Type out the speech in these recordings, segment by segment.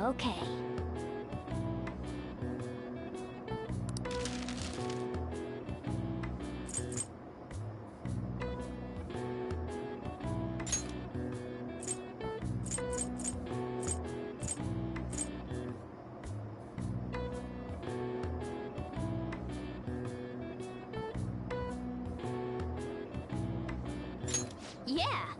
Okay. Yeah!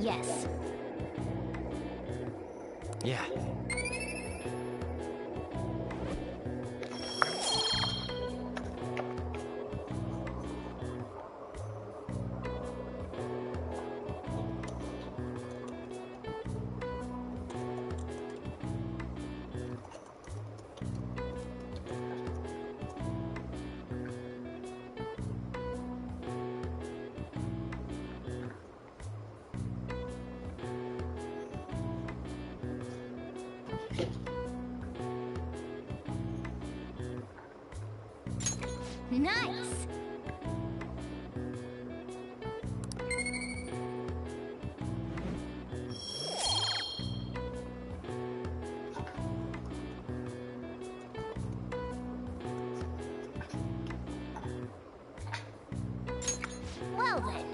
Yes. Yeah. Nice! Well then.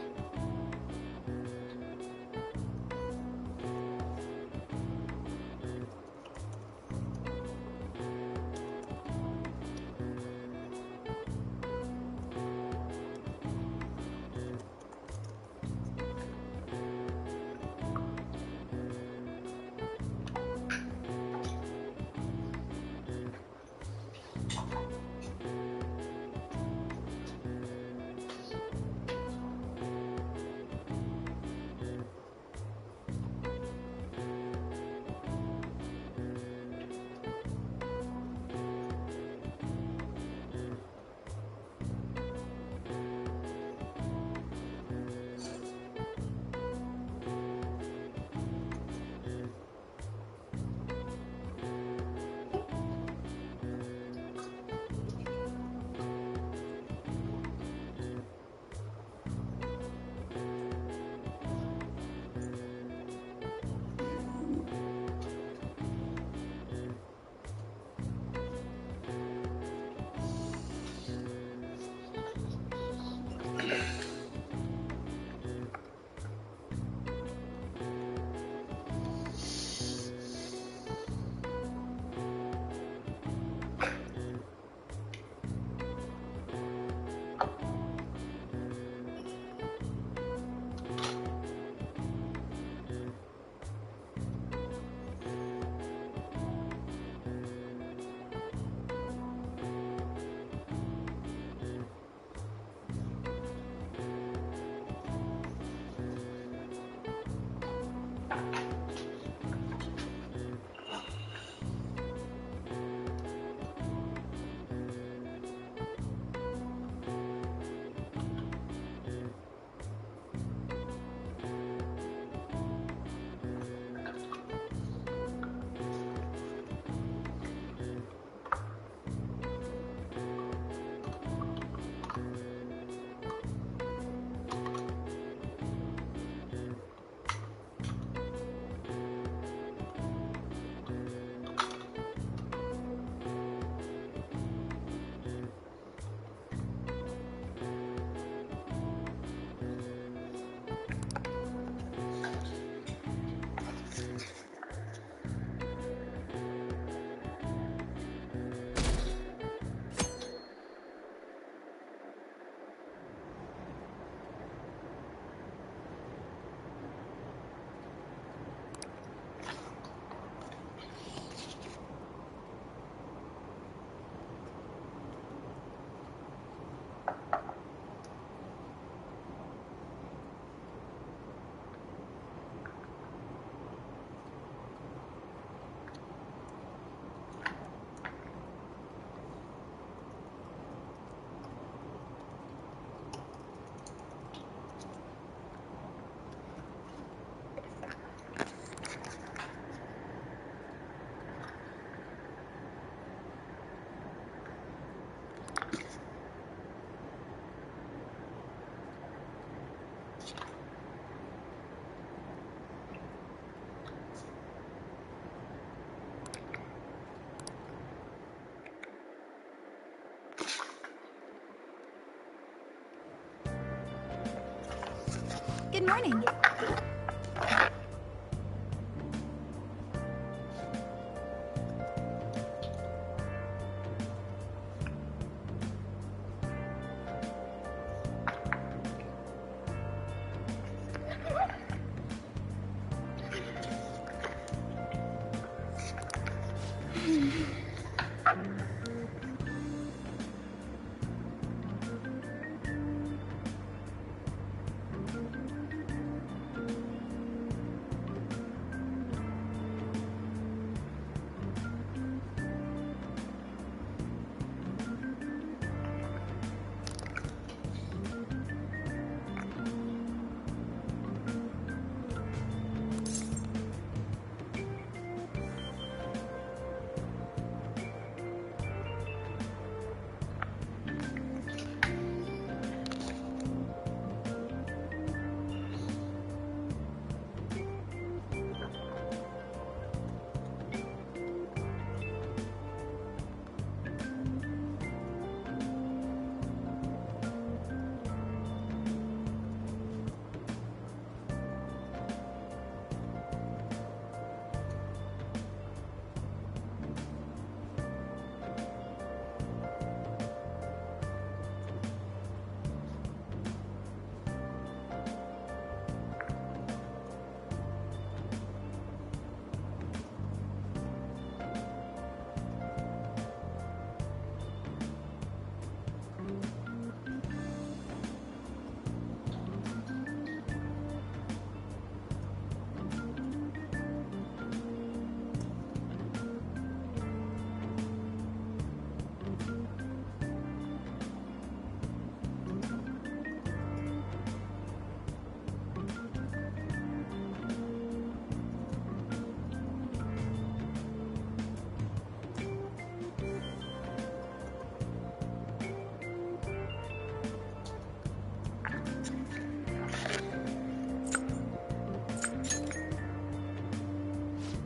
Good morning.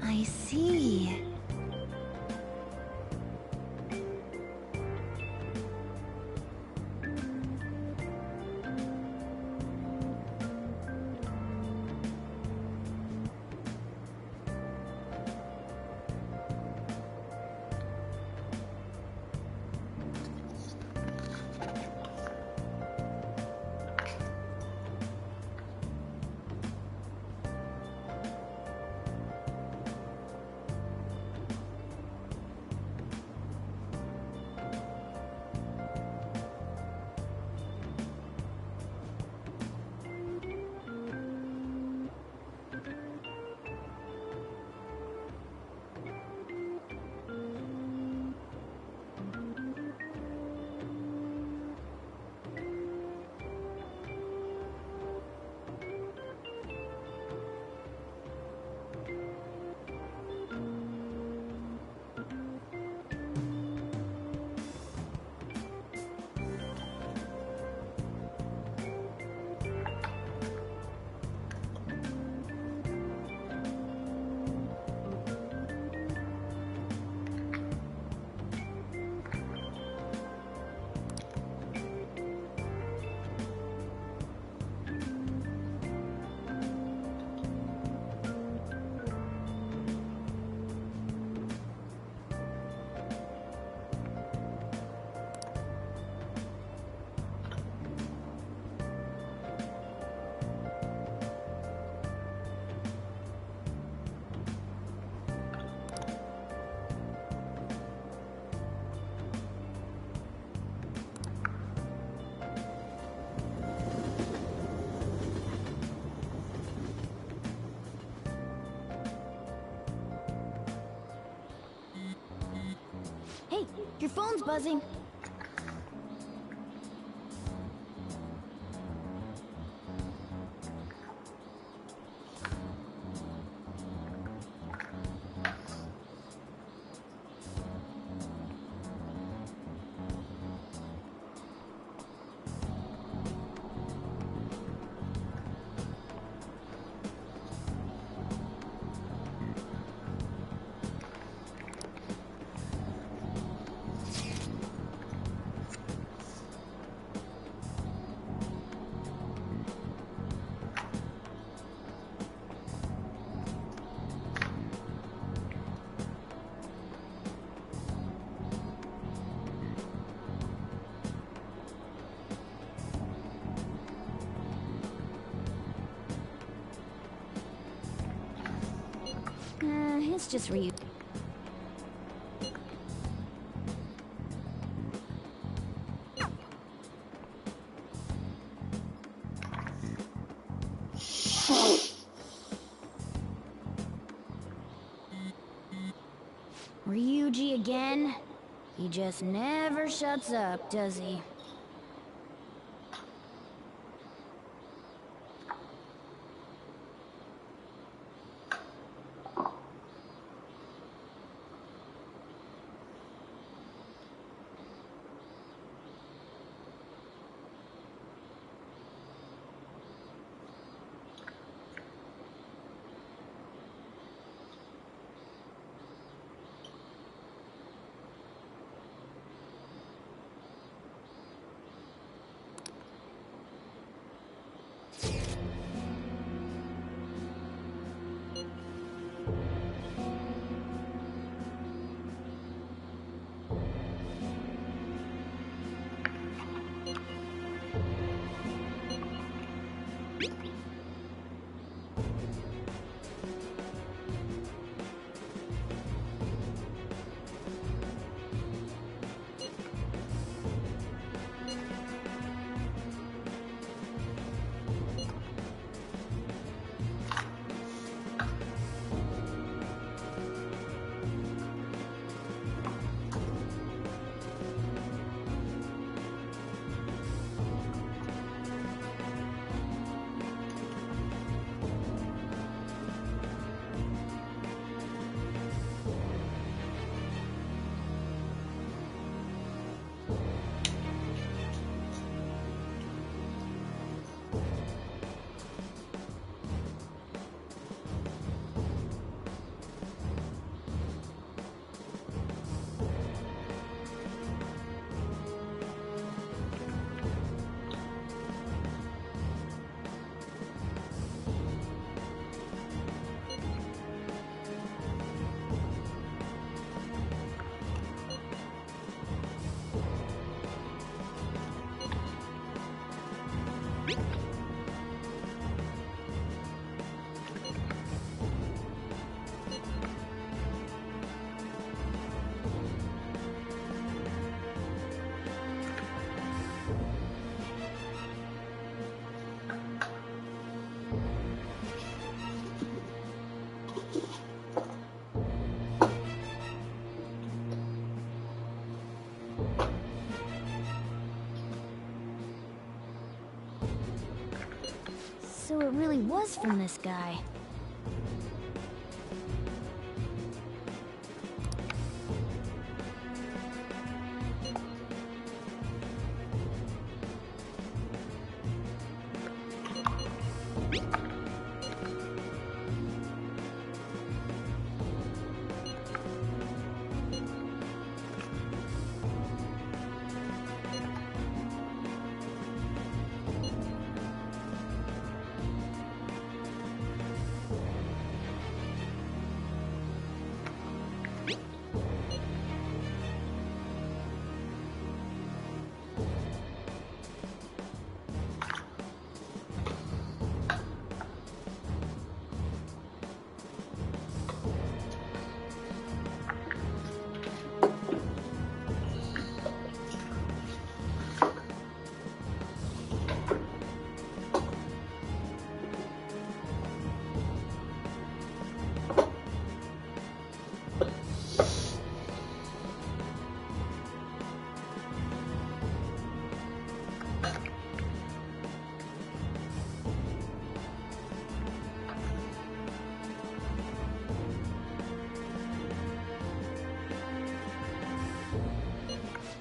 I see. Hey, your phone's buzzing. That's just Ryu. Ryuji again? He just never shuts up, does he? So it really was from this guy.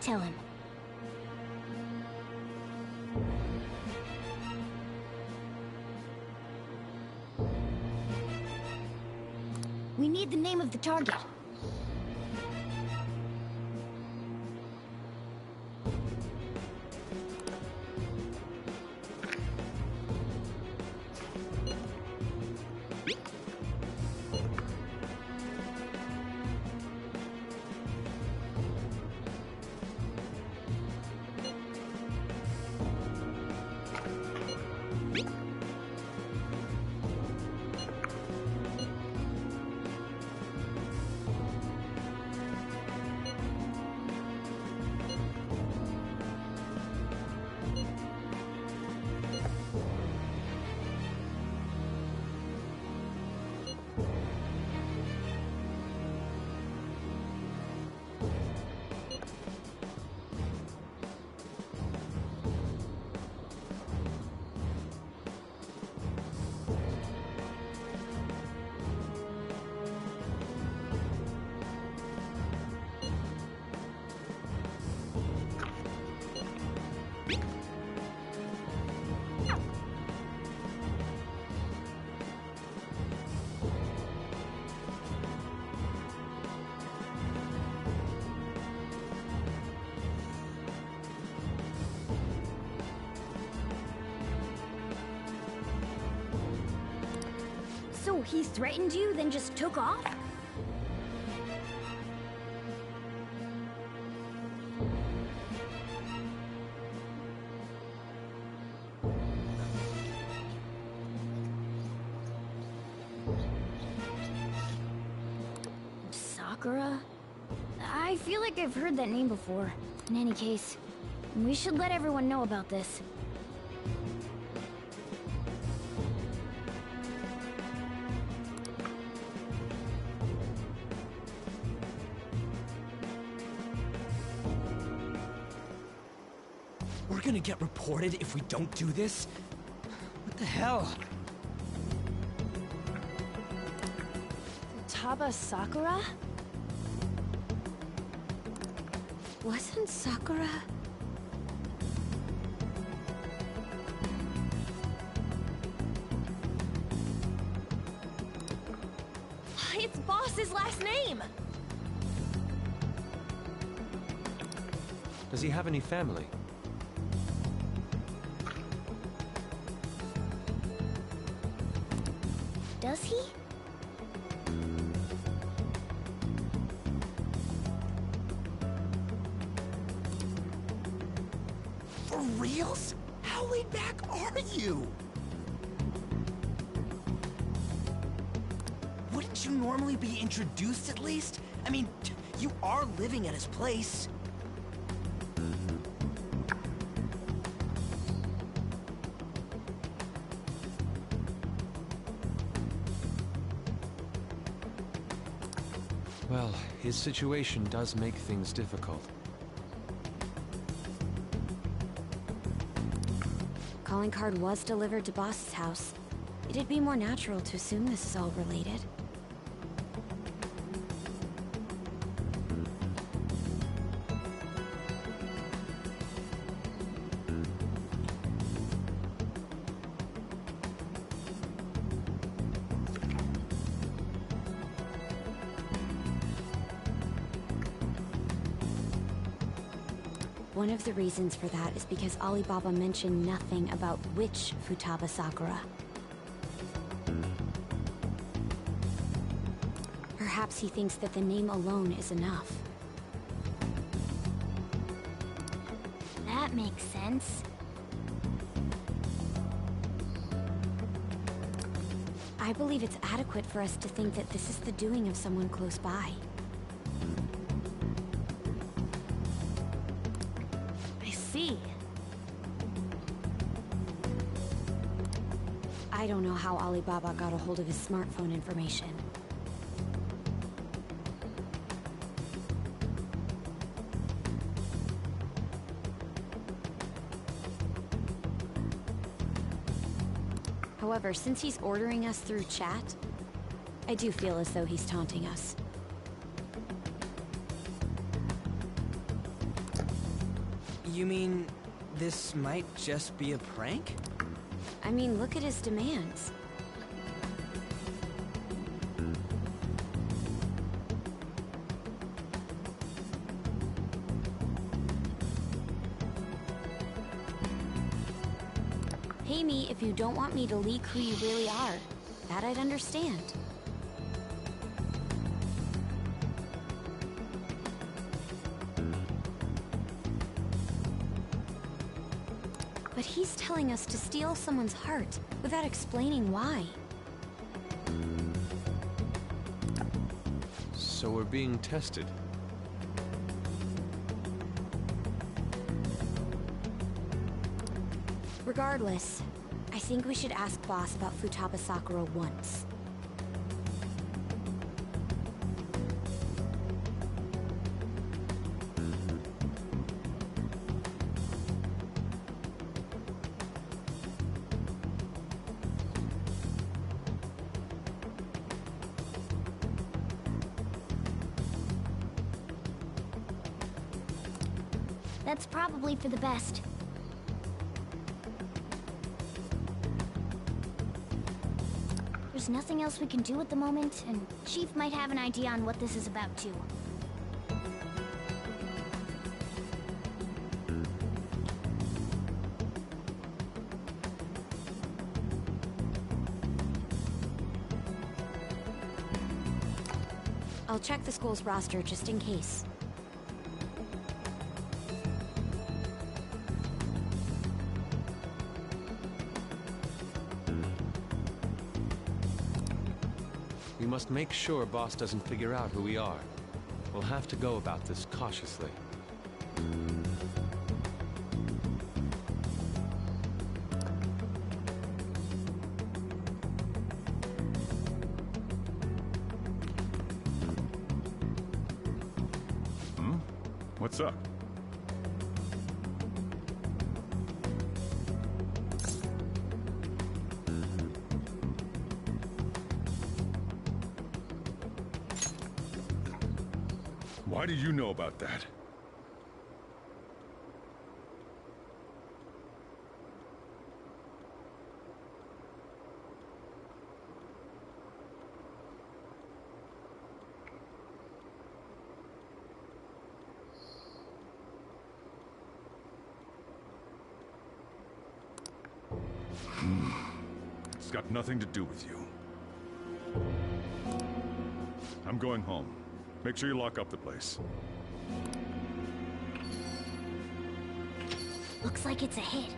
Tell him. We need the name of the target. So he threatened you, then just took off? Sakura? I feel like I've heard that name before. In any case, we should let everyone know about this. We're gonna get reported if we don't do this? What the hell? Futaba Sakura? Wasn't Sakura... It's Boss's last name! Does he have any family? Does he? For reals? How laid back are you? Wouldn't you normally be introduced at least? I mean, you are living at his place. Well, his situation does make things difficult. Calling card was delivered to Boss's house. It'd be more natural to assume this is all related. One of the reasons for that is because Alibaba mentioned nothing about which Futaba Sakura. Perhaps he thinks that the name alone is enough. That makes sense. I believe it's adequate for us to think that this is the doing of someone close by. I don't know how Alibaba got a hold of his smartphone information. However, since he's ordering us through chat, I do feel as though he's taunting us. You mean, this might just be a prank? I mean, look at his demands. Pay me if you don't want me to leak who you really are. That I'd understand. But he's telling us to steal someone's heart without explaining why. So we're being tested. Regardless, I think we should ask Boss about Futaba Sakura once. That's probably for the best. There's nothing else we can do at the moment, and Chief might have an idea on what this is about too. I'll check the school's roster just in case. We must make sure Boss doesn't figure out who we are. We'll have to go about this cautiously. What's up? Why do you know about that? It's got nothing to do with you. I'm going home. Make sure you lock up the place. Looks like it's a hit.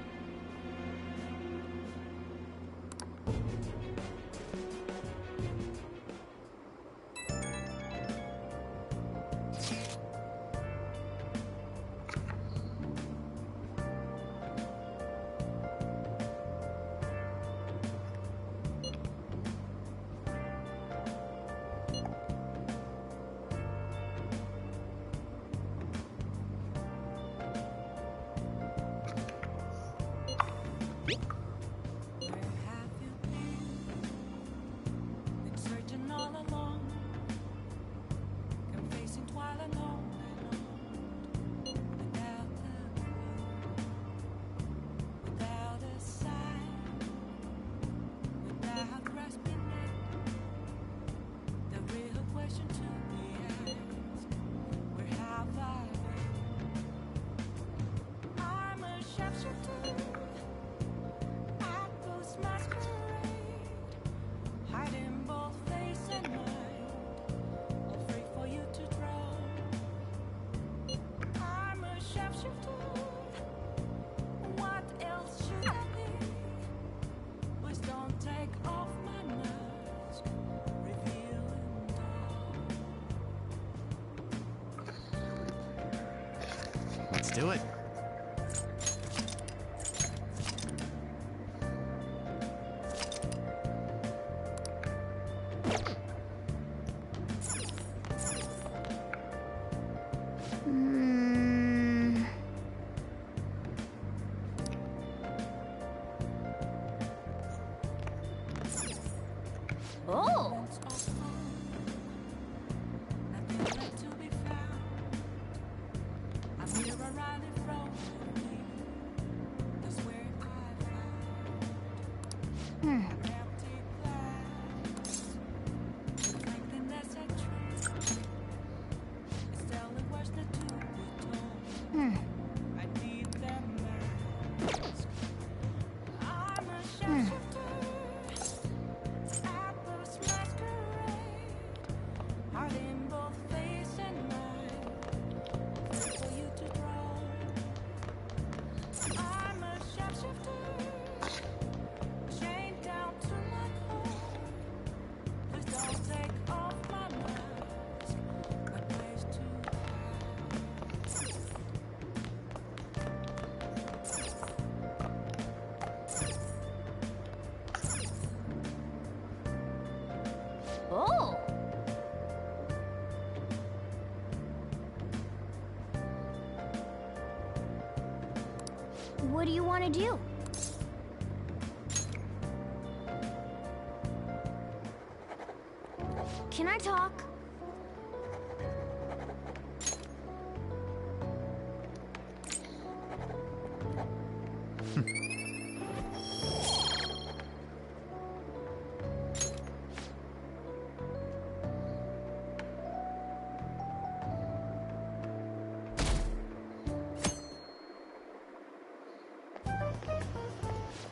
Let's do it. Oh! Oh! What do you want to do? Can I talk?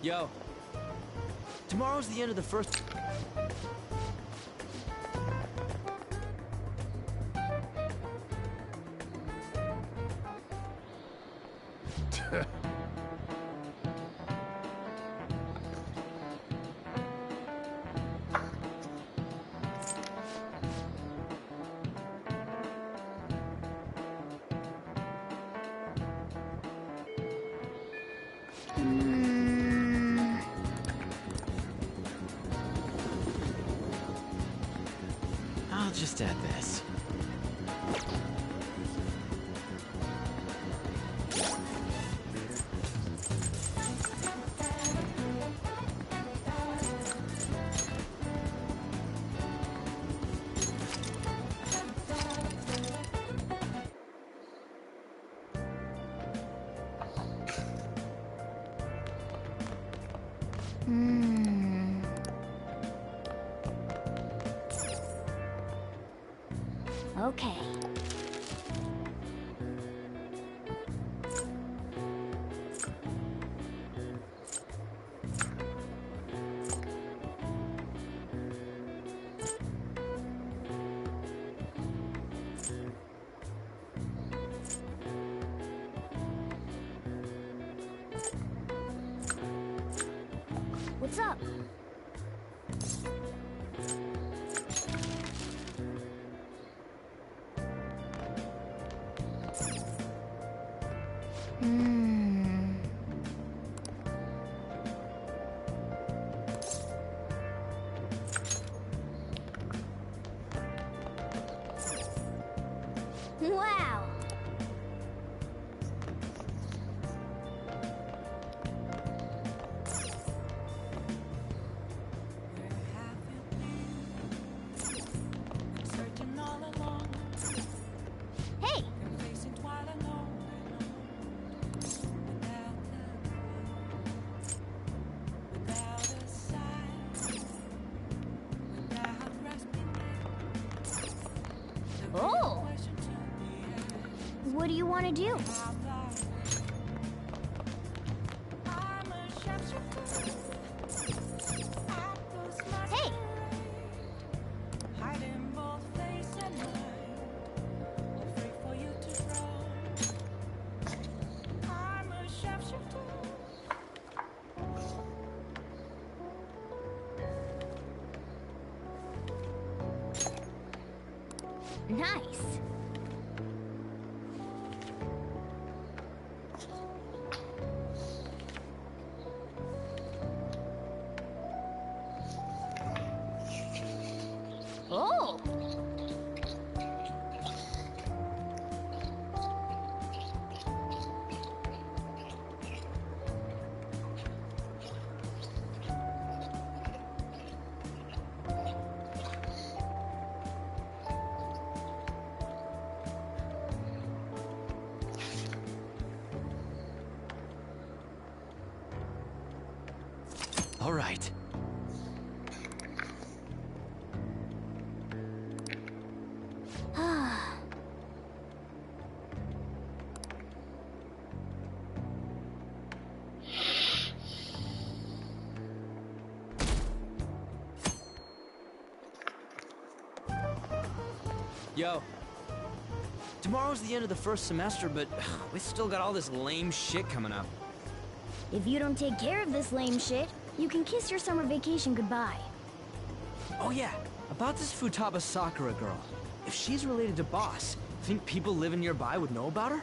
Yo. Tomorrow's the end of the first... I'll just add this. Okay. What's up? Wow. Hey. Oh. What do you want to do? Hey. Nice. Oh. All right. Yo. Tomorrow's the end of the first semester, but we still got all this lame shit coming up. If you don't take care of this lame shit, you can kiss your summer vacation goodbye. Oh yeah, about this Futaba Sakura girl. If she's related to Boss, think people living nearby would know about her?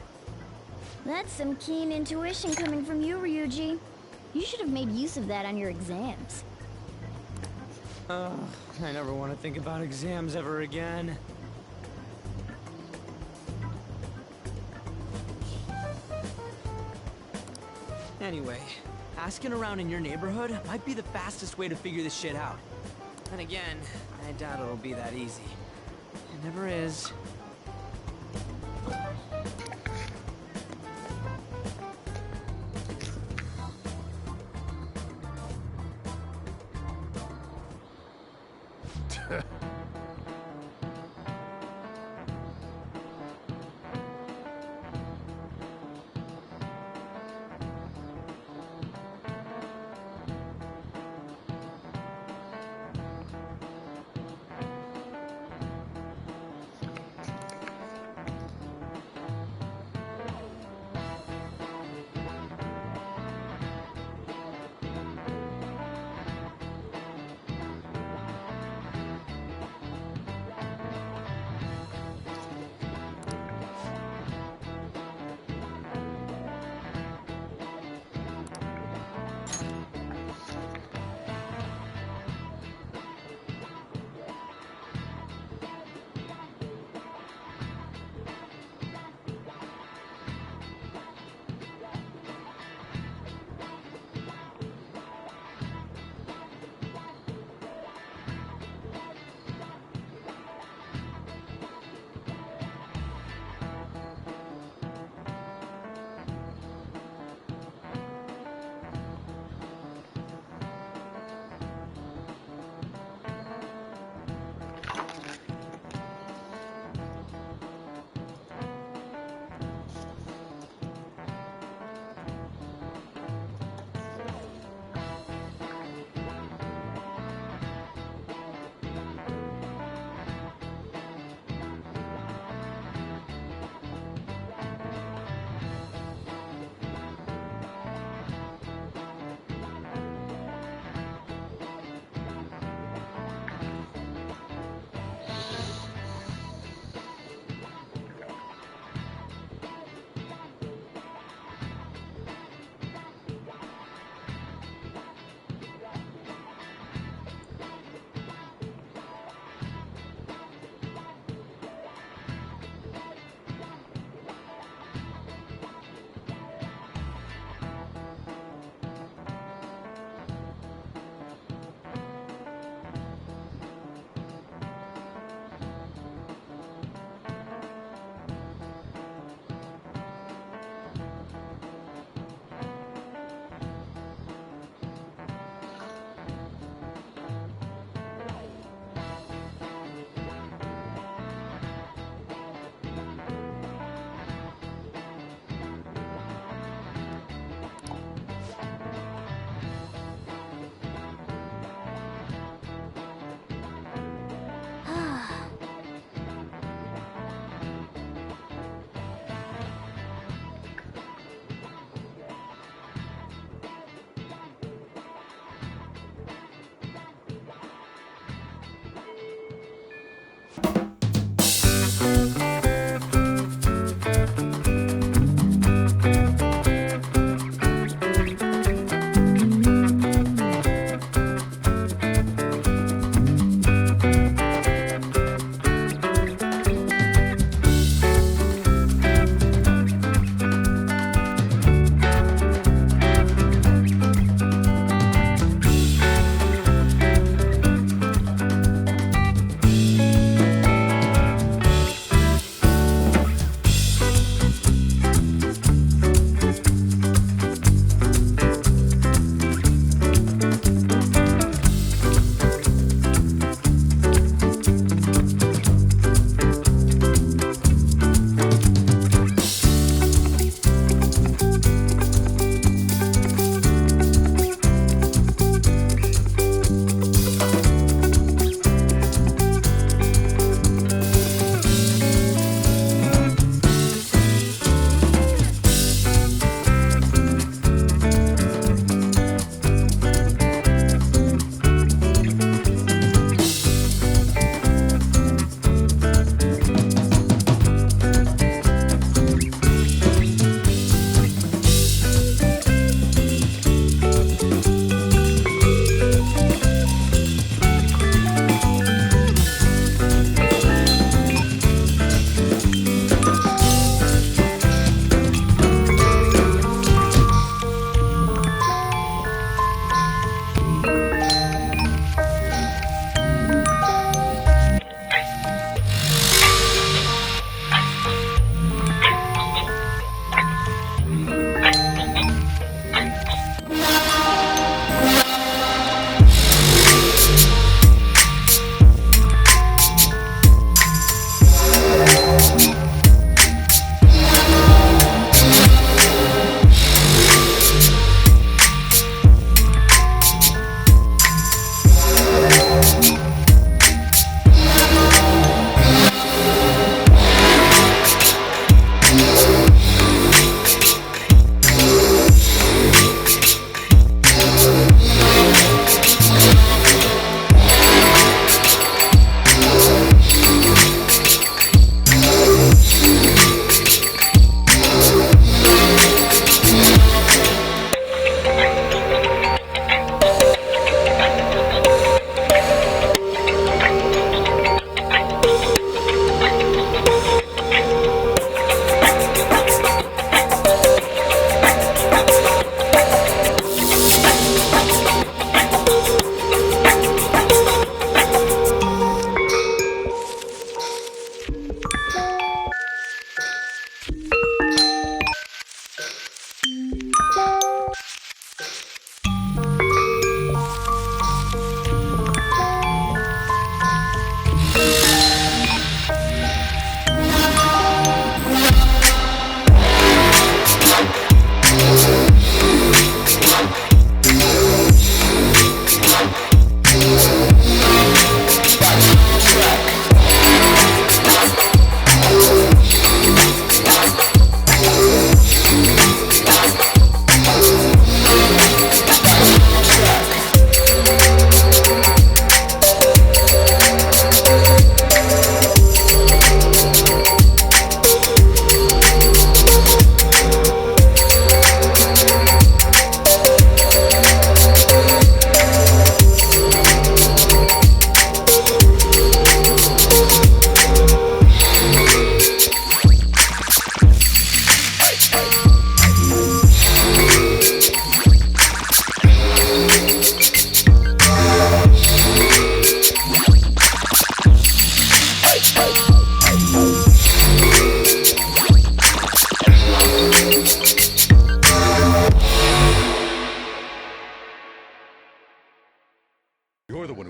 That's some keen intuition coming from you, Ryuji. You should have made use of that on your exams. I never want to think about exams ever again. Anyway, asking around in your neighborhood might be the fastest way to figure this shit out. And again, I doubt it'll be that easy. It never is.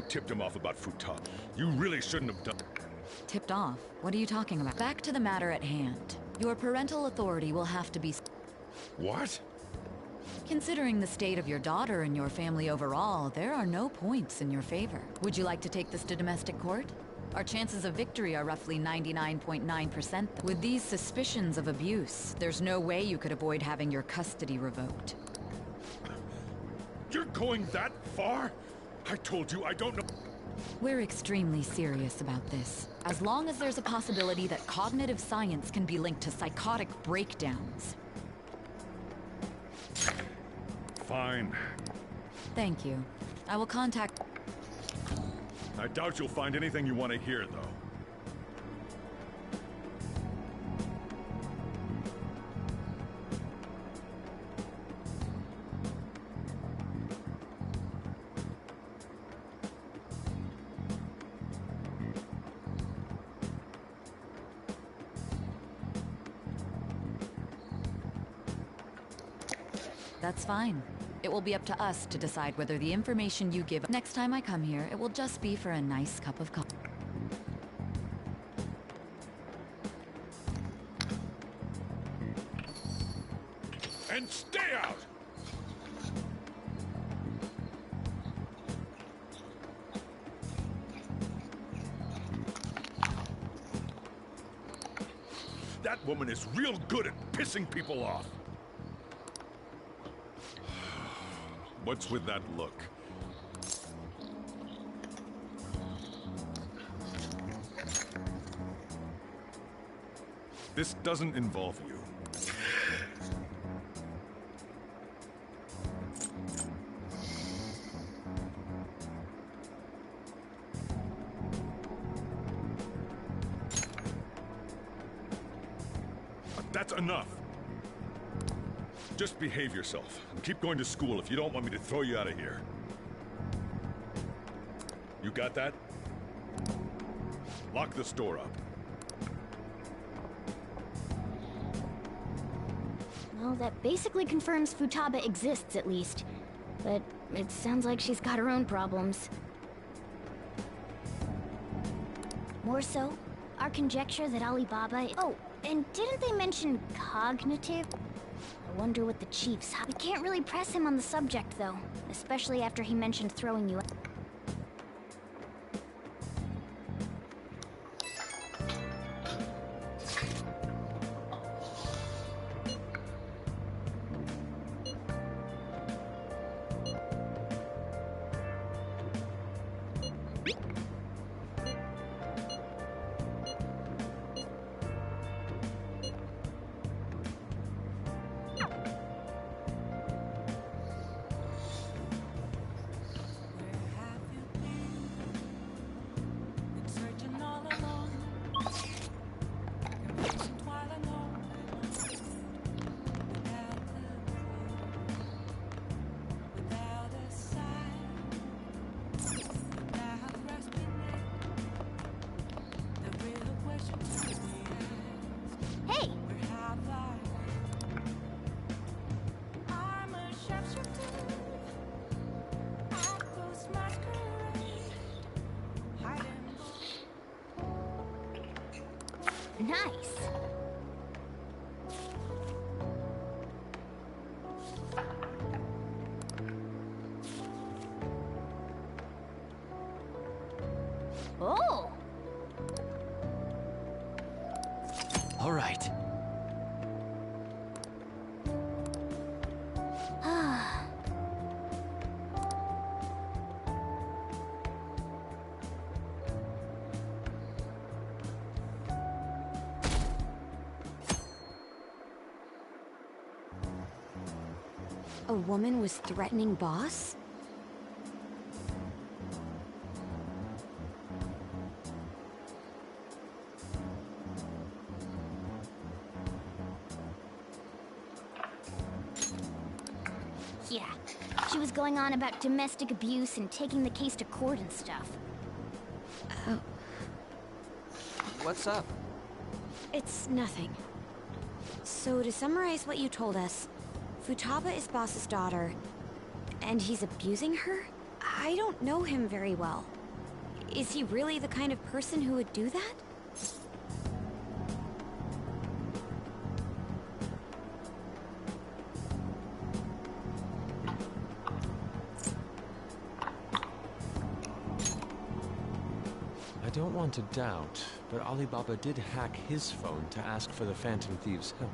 tipped him off about Futaba. You really shouldn't have done... Tipped off? What are you talking about? Back to the matter at hand. Your parental authority will have to be... What? Considering the state of your daughter and your family overall, there are no points in your favor. Would you like to take this to domestic court? Our chances of victory are roughly 99.9%. With these suspicions of abuse, there's no way you could avoid having your custody revoked. You're going that far? I told you I don't know... We're extremely serious about this. As long as there's a possibility that cognitive science can be linked to psychotic breakdowns. Fine. Thank you. I will contact... I doubt you'll find anything you want to hear, though. That's fine. It will be up to us to decide whether the information you give... Next time I come here, it will just be for a nice cup of coffee. And stay out! That woman is real good at pissing people off. What's with that look? This doesn't involve you. That's enough. Just behave yourself, and keep going to school if you don't want me to throw you out of here. You got that? Lock the store up. Well, that basically confirms Futaba exists, at least. But it sounds like she's got her own problems. More so, our conjecture that Alibaba... Oh, and didn't they mention cognitive? I wonder what the chief's... We can't really press him on the subject, though. Especially after he mentioned throwing you out. Nice. Oh. All right. A woman was threatening Boss? Yeah. She was going on about domestic abuse and taking the case to court and stuff. Oh, What's up? it's nothing. So to summarize what you told us, Futaba is Boss's daughter, and he's abusing her? I don't know him very well. Is he really the kind of person who would do that? I don't want to doubt, but Alibaba did hack his phone to ask for the Phantom Thieves' help.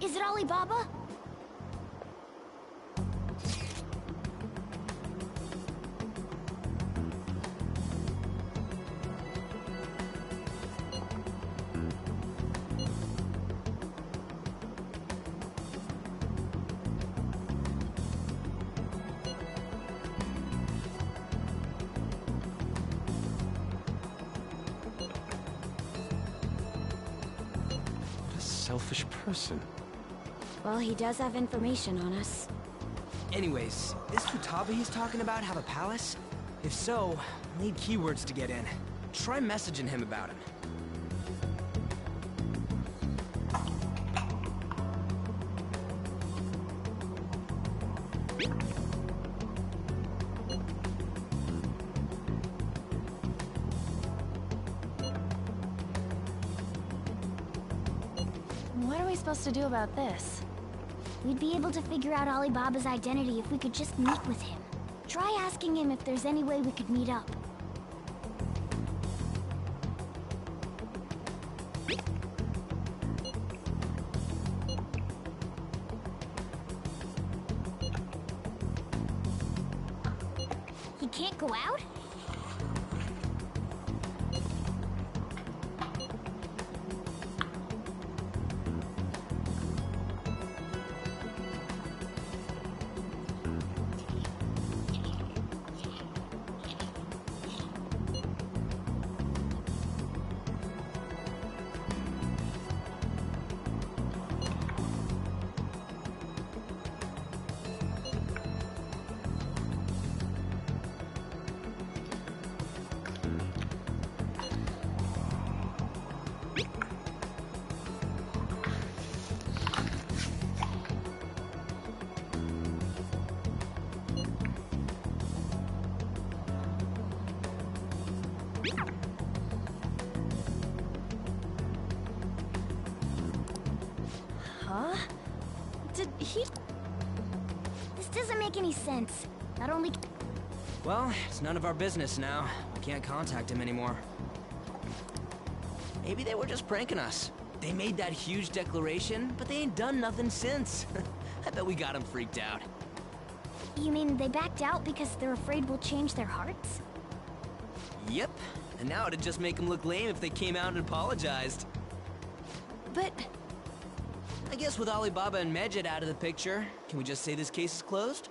Is it Alibaba? What a selfish person. Well, he does have information on us. Anyways, this Futaba he's talking about have a palace? If so, we'll need keywords to get in. Try messaging him about him. What are we supposed to do about this? We'd be able to figure out Alibaba's identity if we could just meet with him. Try asking him if there's any way we could meet up. He can't go out? Huh? Did he... This doesn't make any sense. Not only... Well, it's none of our business now. We can't contact him anymore. Maybe they were just pranking us. They made that huge declaration, but they ain't done nothing since. I bet we got them freaked out. You mean they backed out because they're afraid we'll change their hearts? Yep. And now it'd just make them look lame if they came out and apologized. But... I guess with Alibaba and Medjed out of the picture, can we just say this case is closed?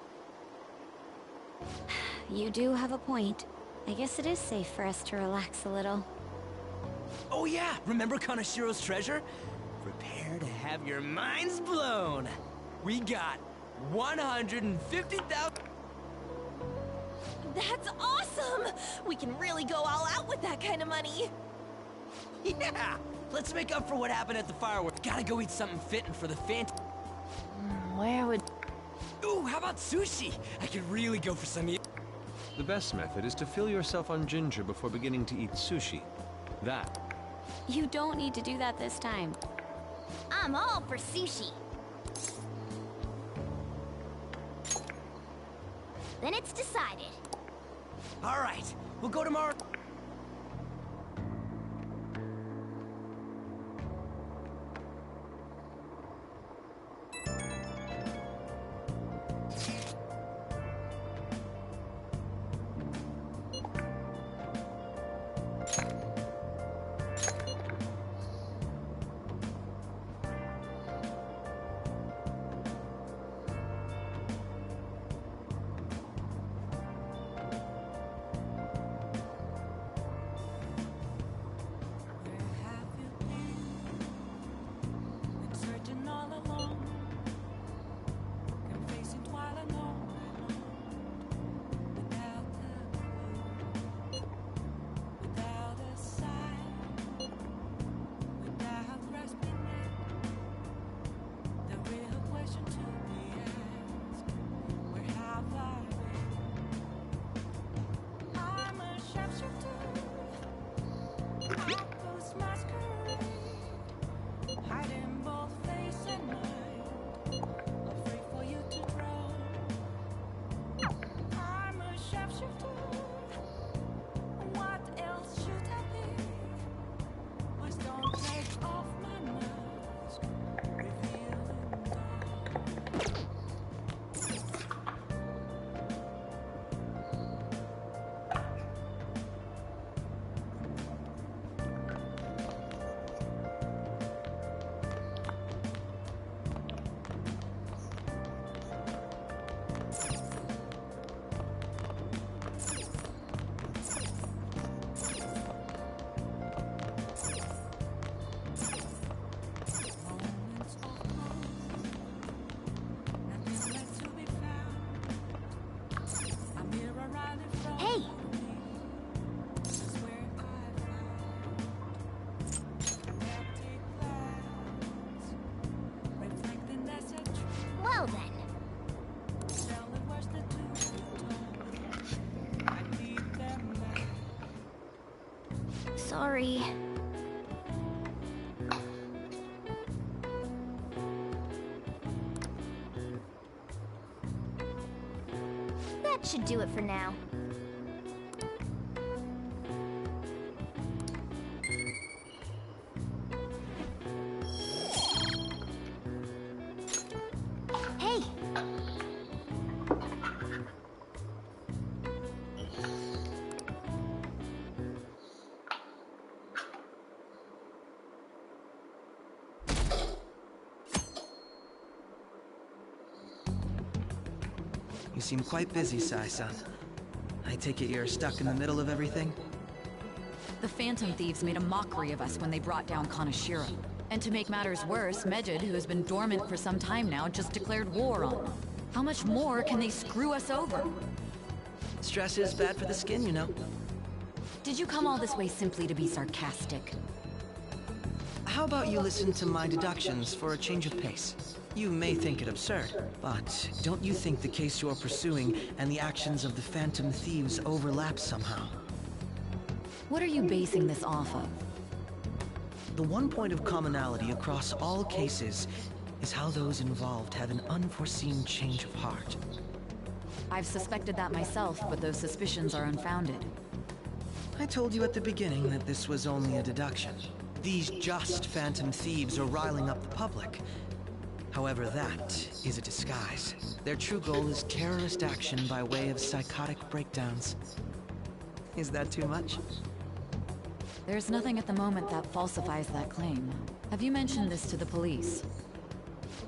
You do have a point. I guess it is safe for us to relax a little. Oh yeah, remember Kanashiro's treasure? Prepare to have your minds blown. We got 150,000... That's awesome! We can really go all out with that kind of money. Yeah! Let's make up for what happened at the fireworks. Gotta go eat something fitting for the Where would... Ooh, how about sushi? I could really go for some... The best method is to fill yourself on ginger before beginning to eat sushi. That. You don't need to do that this time. I'm all for sushi. Then it's decided. All right, we'll go tomorrow. Sorry. That should do it for now. Hey! You seem quite busy, Sai-san. I take it you're stuck in the middle of everything? The Phantom Thieves made a mockery of us when they brought down Kanashiro. And to make matters worse, Mejid, who has been dormant for some time now, just declared war on them. How much more can they screw us over? Stress is bad for the skin, you know. Did you come all this way simply to be sarcastic? How about you listen to my deductions for a change of pace? You may think it absurd, but don't you think the case you're pursuing and the actions of the Phantom Thieves overlap somehow? What are you basing this off of? The one point of commonality across all cases is how those involved have an unforeseen change of heart. I've suspected that myself, but those suspicions are unfounded. I told you at the beginning that this was only a deduction. These just Phantom Thieves are riling up the public. However, that is a disguise. Their true goal is terrorist action by way of psychotic breakdowns. Is that too much? There's nothing at the moment that falsifies that claim. Have you mentioned this to the police?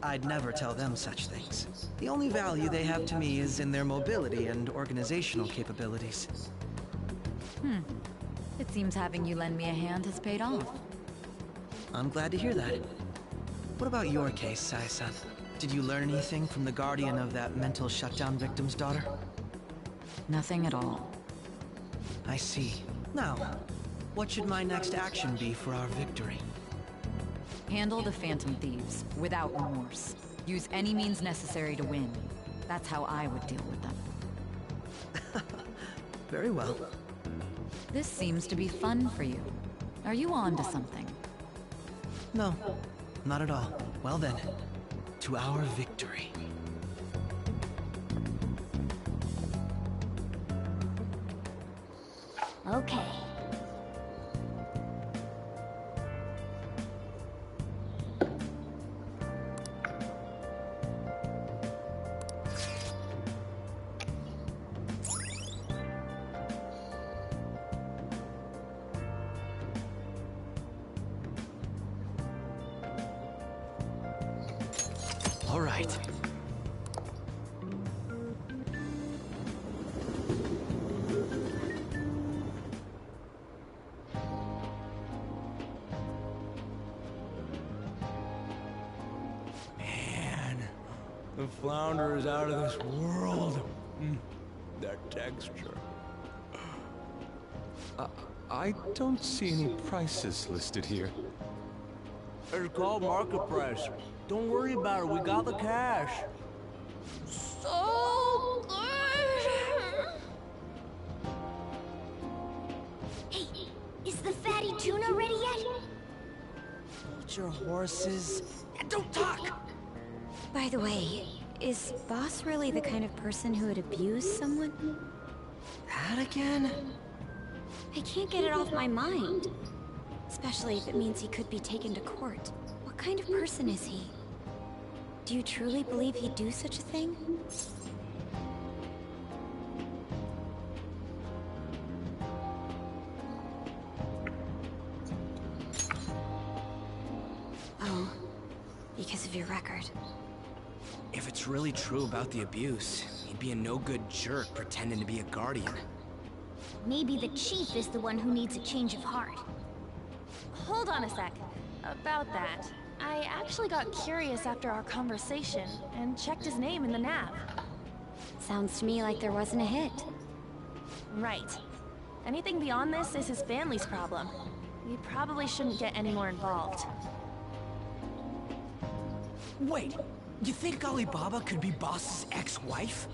I'd never tell them such things. The only value they have to me is in their mobility and organizational capabilities. It seems having you lend me a hand has paid off. I'm glad to hear that. What about your case, Sai-san? Did you learn anything from the guardian of that mental shutdown victim's daughter? Nothing at all. I see. Now, what should my next action be for our victory? Handle the Phantom Thieves, without remorse. Use any means necessary to win. That's how I would deal with them. Very well. This seems to be fun for you. Are you on to something? No, not at all. Well then, to our victory. Okay. All right. Man, the flounder is out of this world. That texture. I don't see any prices listed here. It's called market price. Don't worry about it, we got the cash. So good! Hey, is the fatty tuna ready yet? Hold your horses and don't talk! By the way, is Boss really the kind of person who would abuse someone? That again? I can't get it off my mind. Especially if it means he could be taken to court. What kind of person is he? Do you truly believe he'd do such a thing? Oh, because of your record. If it's really true about the abuse, he'd be a no-good jerk pretending to be a guardian. Maybe the chief is the one who needs a change of heart. Hold on a sec. About that, I actually got curious after our conversation and checked his name in the nav. Sounds to me like there wasn't a hit. Right. Anything beyond this is his family's problem. We probably shouldn't get any more involved. Wait, you think Alibaba could be Boss's ex-wife?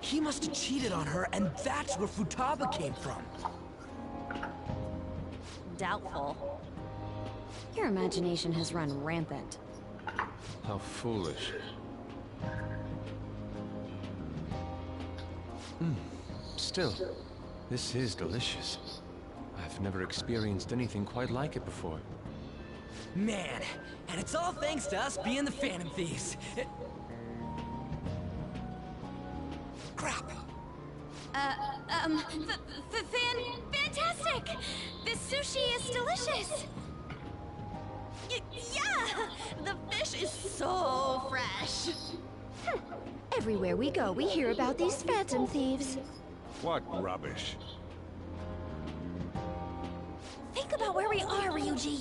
He must have cheated on her, and that's where Futaba came from. doubtful. Your imagination has run rampant. How foolish. Still, this is delicious. I've never experienced anything quite like it before. Man, and it's all thanks to us being the Phantom Thieves. Crap. Fantastic! This sushi is delicious! Yeah! The fish is so fresh! Everywhere we go, we hear about these Phantom Thieves. What rubbish. Think about where we are, Ryuji.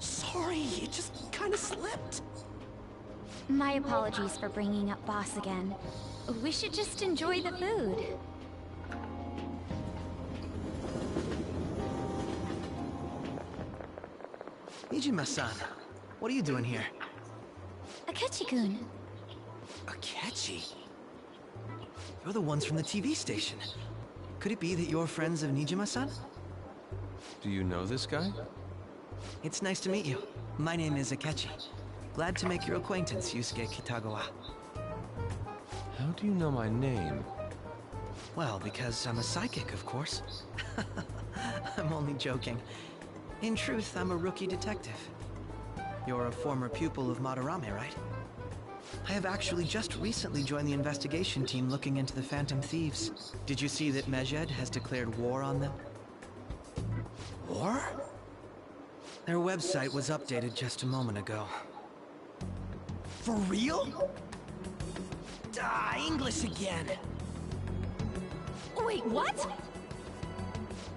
Sorry, it just kind of slipped. My apologies for bringing up Boss again. We should just enjoy the food. Nijima-san, what are you doing here? Akechi-kun. Akechi? You're the ones from the TV station. Could it be that you're friends of Nijima-san? Do you know this guy? It's nice to meet you. My name is Akechi. Glad to make your acquaintance, Yusuke Kitagawa. How do you know my name? Well, because I'm a psychic, of course. I'm only joking. In truth, I'm a rookie detective. You're a former pupil of Madarame, right? I have actually just recently joined the investigation team looking into the Phantom Thieves. Did you see that Mejed has declared war on them? War? Their website was updated just a moment ago. For real? English again. Wait, what?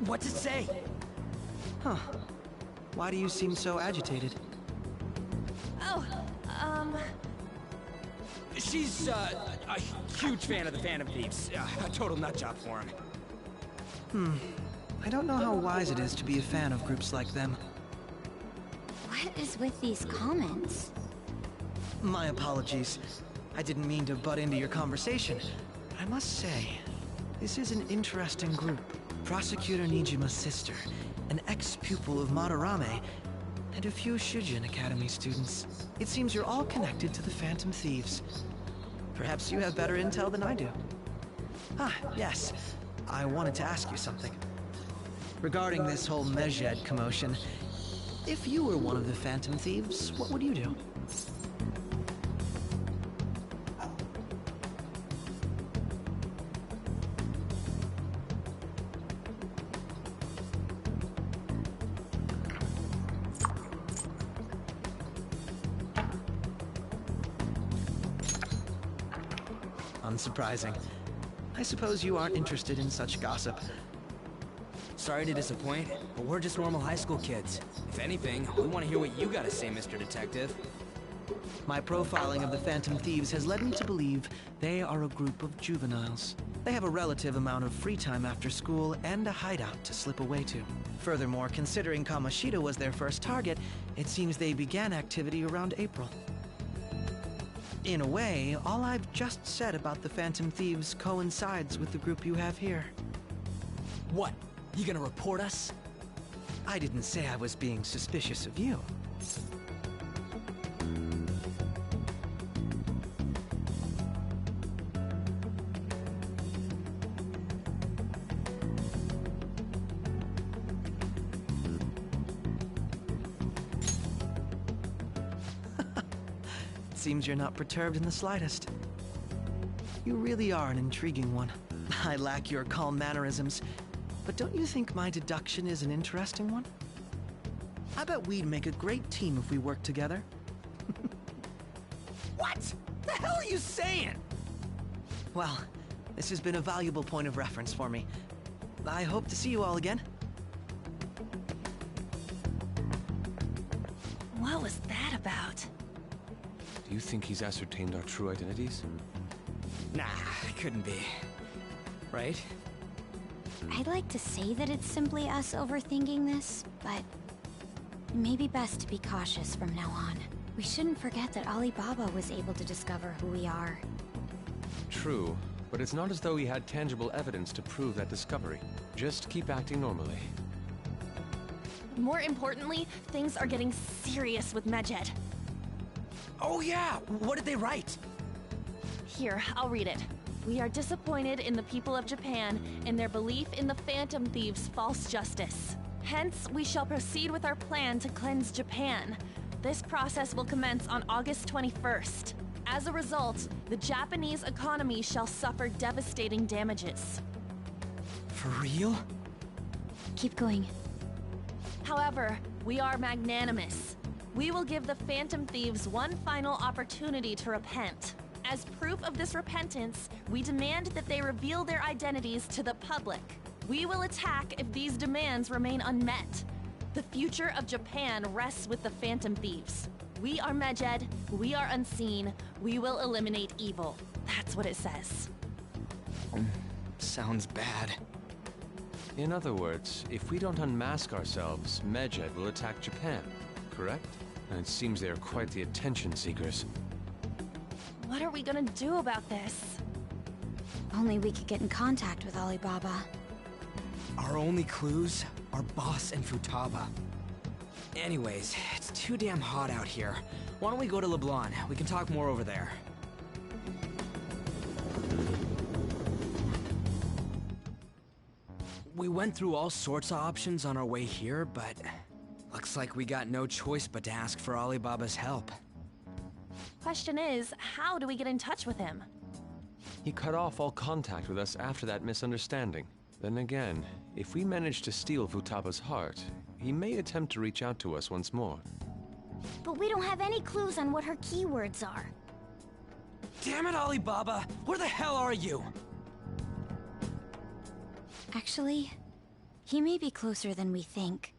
What's it say? Huh. Why do you seem so agitated? Oh, She's, a huge fan of the Phantom Thieves. A total nutjob for him. I don't know how wise it is to be a fan of groups like them. What is with these comments? My apologies. I didn't mean to butt into your conversation. But I must say, this is an interesting group. Prosecutor Nijima's sister, an ex-pupil of Madarame, and a few Shujin Academy students. It seems you're all connected to the Phantom Thieves. Perhaps you have better intel than I do. Ah, yes. I wanted to ask you something. Regarding this whole Mejed commotion, if you were one of the Phantom Thieves, what would you do? Unsurprising. I suppose you aren't interested in such gossip. Sorry to disappoint, but we're just normal high school kids. If anything, we want to hear what you gotta say, Mr. Detective. My profiling of the Phantom Thieves has led me to believe they are a group of juveniles. They have a relative amount of free time after school and a hideout to slip away to. Furthermore, considering Kamoshida was their first target, it seems they began activity around April. In a way, all I've just said about the Phantom Thieves coincides with the group you have here. What? You gonna report us? I didn't say I was being suspicious of you. Seems you're not perturbed in the slightest. You really are an intriguing one. I lack your calm mannerisms, but don't you think my deduction is an interesting one? I bet we'd make a great team if we worked together. What? The hell are you saying? Well, this has been a valuable point of reference for me. I hope to see you all again. what was that about? Do you think he's ascertained our true identities? Nah, couldn't be. Right? I'd like to say that it's simply us overthinking this, but it may be best to be cautious from now on. We shouldn't forget that Alibaba was able to discover who we are. True, but it's not as though he had tangible evidence to prove that discovery. Just keep acting normally. More importantly, things are getting serious with Medjed. Oh yeah, what did they write? Here, I'll read it. We are disappointed in the people of Japan in their belief in the Phantom Thieves' false justice. Hence, we shall proceed with our plan to cleanse Japan. This process will commence on August 21st. As a result, the Japanese economy shall suffer devastating damages. For real? Keep going. However, we are magnanimous. We will give the Phantom Thieves one final opportunity to repent. As proof of this repentance, we demand that they reveal their identities to the public. We will attack if these demands remain unmet. The future of Japan rests with the Phantom Thieves. We are Medjed, we are unseen, we will eliminate evil. That's what it says. Sounds bad. In other words, if we don't unmask ourselves, Medjed will attack Japan, correct? And it seems they are quite the attention seekers. What are we gonna do about this? Only we could get in contact with Alibaba. Our only clues are Boss and Futaba. Anyways, it's too damn hot out here. Why don't we go to Leblon? We can talk more over there. We went through all sorts of options on our way here, but looks like we got no choice but to ask for Alibaba's help. Question is, how do we get in touch with him? He cut off all contact with us after that misunderstanding. Then again, if we manage to steal Futaba's heart, he may attempt to reach out to us once more. But we don't have any clues on what her keywords are. Damn it, Alibaba! Where the hell are you? Actually, he may be closer than we think.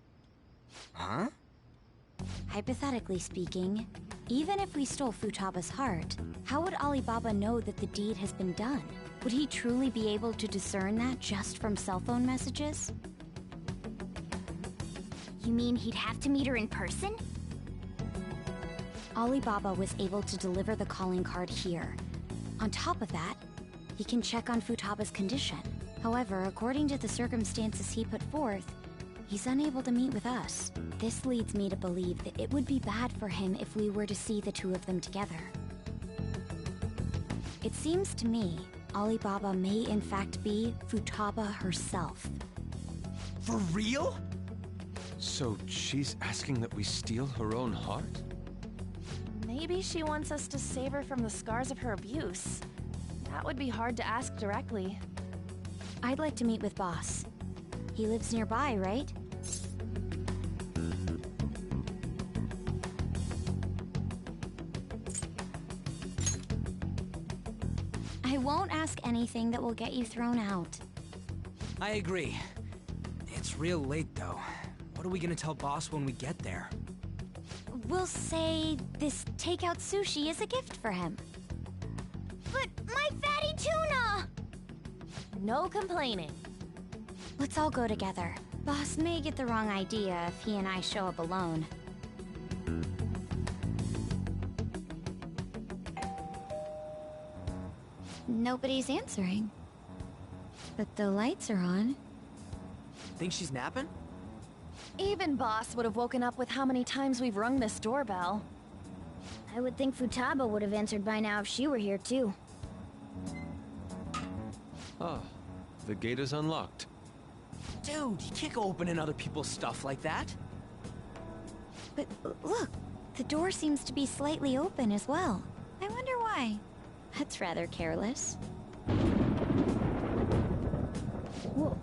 Huh? Hypothetically speaking, even if we stole Futaba's heart, how would Alibaba know that the deed has been done? Would he truly be able to discern that just from cell phone messages? You mean he'd have to meet her in person? Alibaba was able to deliver the calling card here. On top of that, he can check on Futaba's condition. However, according to the circumstances he put forth, he's unable to meet with us. This leads me to believe that it would be bad for him if we were to see the two of them together. It seems to me Alibaba may in fact be Futaba herself. For real? So she's asking that we steal her own heart? Maybe she wants us to save her from the scars of her abuse. That would be hard to ask directly. I'd like to meet with Boss. He lives nearby, right? I won't ask anything that will get you thrown out. I agree. It's real late, though. What are we gonna tell Boss when we get there? We'll say this takeout sushi is a gift for him. But my fatty tuna! No complaining. Let's all go together. Boss may get the wrong idea if he and I show up alone. Nobody's answering. But the lights are on. Think she's napping? Even Boss would have woken up with how many times we've rung this doorbell. I would think Futaba would have answered by now if she were here too. Ah, the gate is unlocked. Dude, you can't go opening other people's stuff like that. But look, the door seems to be slightly open as well. I wonder why. That's rather careless. Whoa.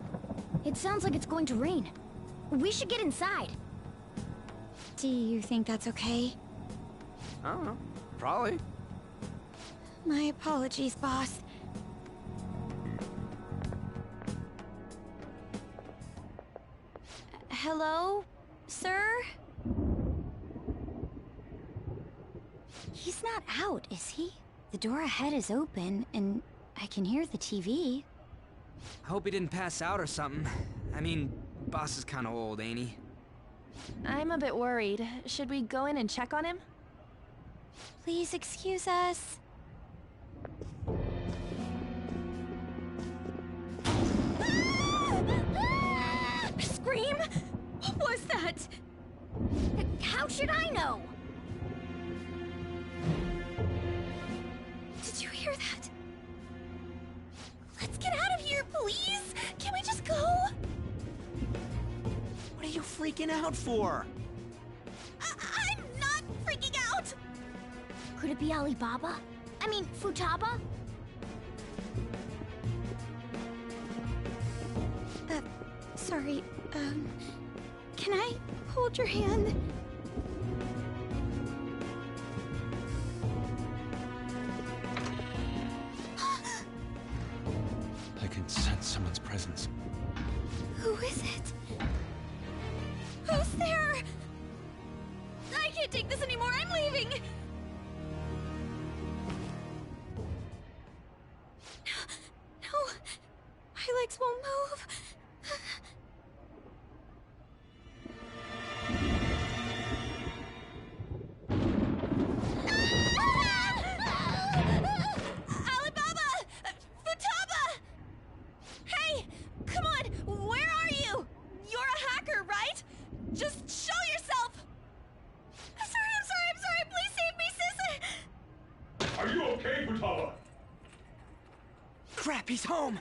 It sounds like it's going to rain. We should get inside. Do you think that's okay? I don't know. Probably. My apologies, Boss. Hello, sir? He's not out, is he? The door ahead is open, and I can hear the TV. I hope he didn't pass out or something. I mean, Boss is kinda old, ain't he? I'm a bit worried. Should we go in and check on him? Please excuse us. Scream? was that? How should I know? Did you hear that? Let's get out of here, please! Can we just go? What are you freaking out for? I'm not freaking out! Could it be Alibaba? I mean, Futaba? Sorry, can I hold your hand? I can sense someone's presence. Who is it? Who's there? I can't take this anymore, I'm leaving! No, my legs won't move. Alibaba! Futaba! Hey! Come on! Where are you? You're a hacker, right? Just show yourself! I'm sorry! Please save me, sis! Are you okay, Futaba? Crap, he's home!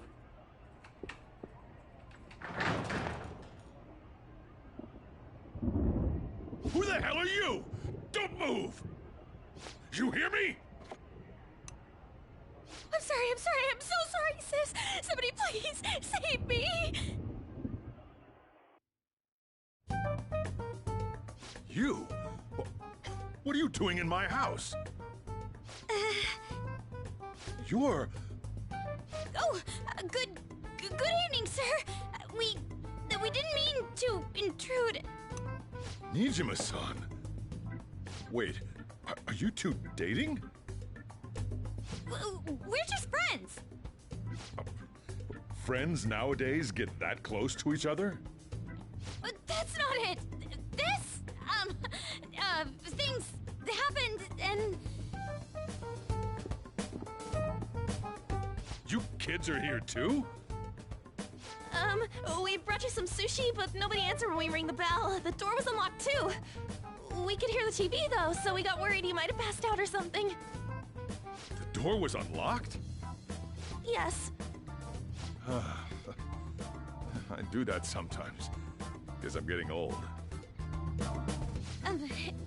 Who the hell are you? Don't move! You hear me? I'm so sorry, sis! Somebody please save me! You? What are you doing in my house? You're... Oh, good evening, sir. We didn't mean to intrude. Nijima-san. Wait, are you two dating? We're just friends. Friends nowadays get that close to each other? But that's not it. This, things happened and... You kids are here too? We brought you some sushi, but nobody answered when we rang the bell. The door was unlocked too. We could hear the TV though, so we got worried you might have passed out or something. The door was unlocked? Yes. I do that sometimes. Guess I'm getting old.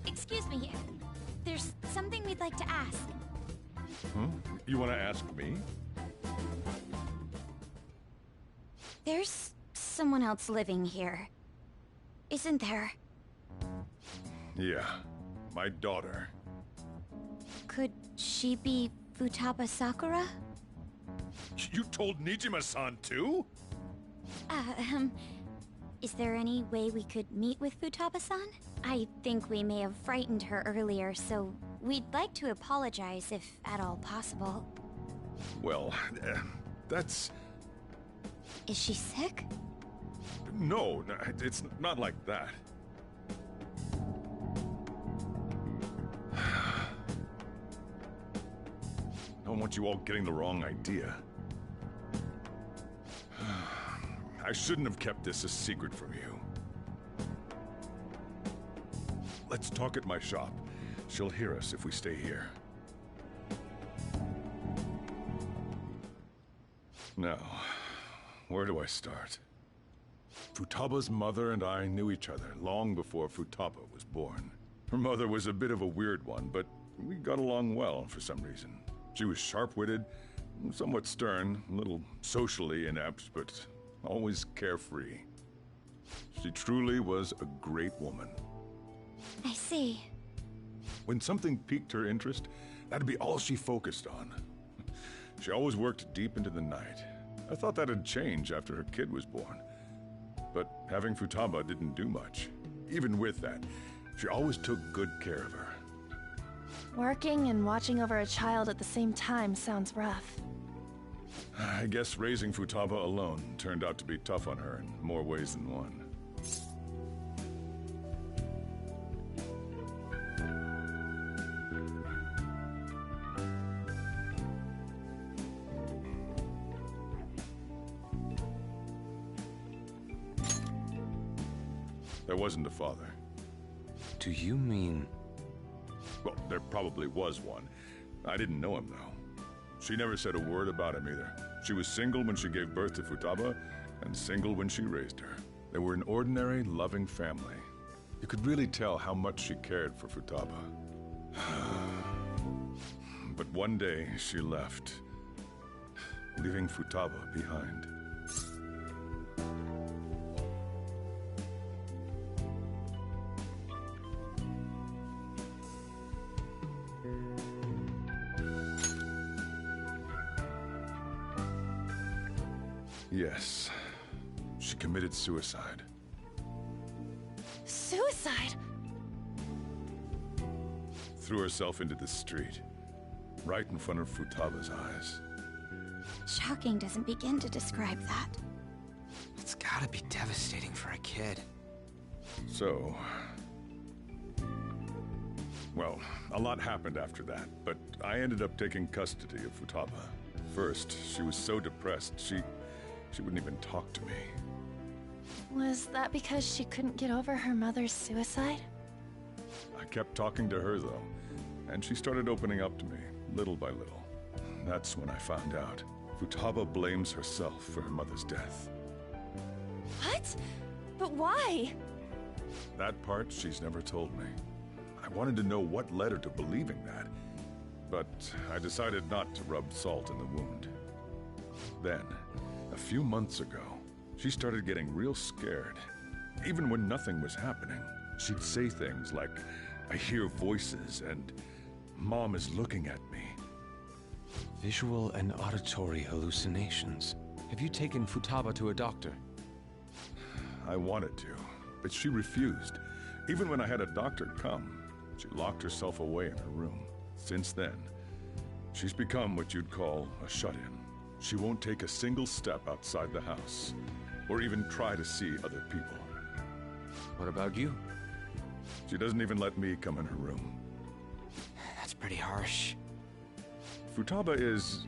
Excuse me. There's something we'd like to ask. Huh? You want to ask me? There's someone else living here, isn't there? Yeah, my daughter. Could she be Futaba Sakura? You told Nijima-san too? Is there any way we could meet with Futaba-san? I think we may have frightened her earlier, so we'd like to apologize if at all possible. Well, that's... Is she sick? No, it's not like that. I don't want you all getting the wrong idea. I shouldn't have kept this a secret from you. Let's talk at my shop. She'll hear us if we stay here. Now, where do I start? Futaba's mother and I knew each other long before Futaba was born. Her mother was a bit of a weird one, but we got along well for some reason. She was sharp-witted, somewhat stern, a little socially inept, but always carefree. She truly was a great woman. I see. When something piqued her interest, that'd be all she focused on. She always worked deep into the night. I thought that'd change after her kid was born. But having Futaba didn't do much. Even with that, she always took good care of her. Working and watching over a child at the same time sounds rough. I guess raising Futaba alone turned out to be tough on her in more ways than one. There wasn't a father. Do you mean... Well, there probably was one. I didn't know him, though. She never said a word about him either. She was single when she gave birth to Futaba, and single when she raised her. They were an ordinary, loving family. You could really tell how much she cared for Futaba. But one day, she left, leaving Futaba behind. Yes, she committed suicide. Suicide? Threw herself into the street, right in front of Futaba's eyes. Shocking doesn't begin to describe that. It's gotta be devastating for a kid. So... Well, a lot happened after that, but I ended up taking custody of Futaba. First, she was so depressed, she wouldn't even talk to me. Was that because she couldn't get over her mother's suicide? I kept talking to her, though, and she started opening up to me, little by little. That's when I found out. Futaba blames herself for her mother's death. What? But why? That part she's never told me. I wanted to know what led her to believing that, but I decided not to rub salt in the wound. Then, a few months ago, she started getting real scared. Even when nothing was happening, she'd say things like, "I hear voices," and "Mom is looking at me." Visual and auditory hallucinations. Have you taken Futaba to a doctor? I wanted to, but she refused. Even when I had a doctor come, she locked herself away in her room. Since then, she's become what you'd call a shut-in. She won't take a single step outside the house, or even try to see other people. What about you? She doesn't even let me come in her room. That's pretty harsh. Futaba is,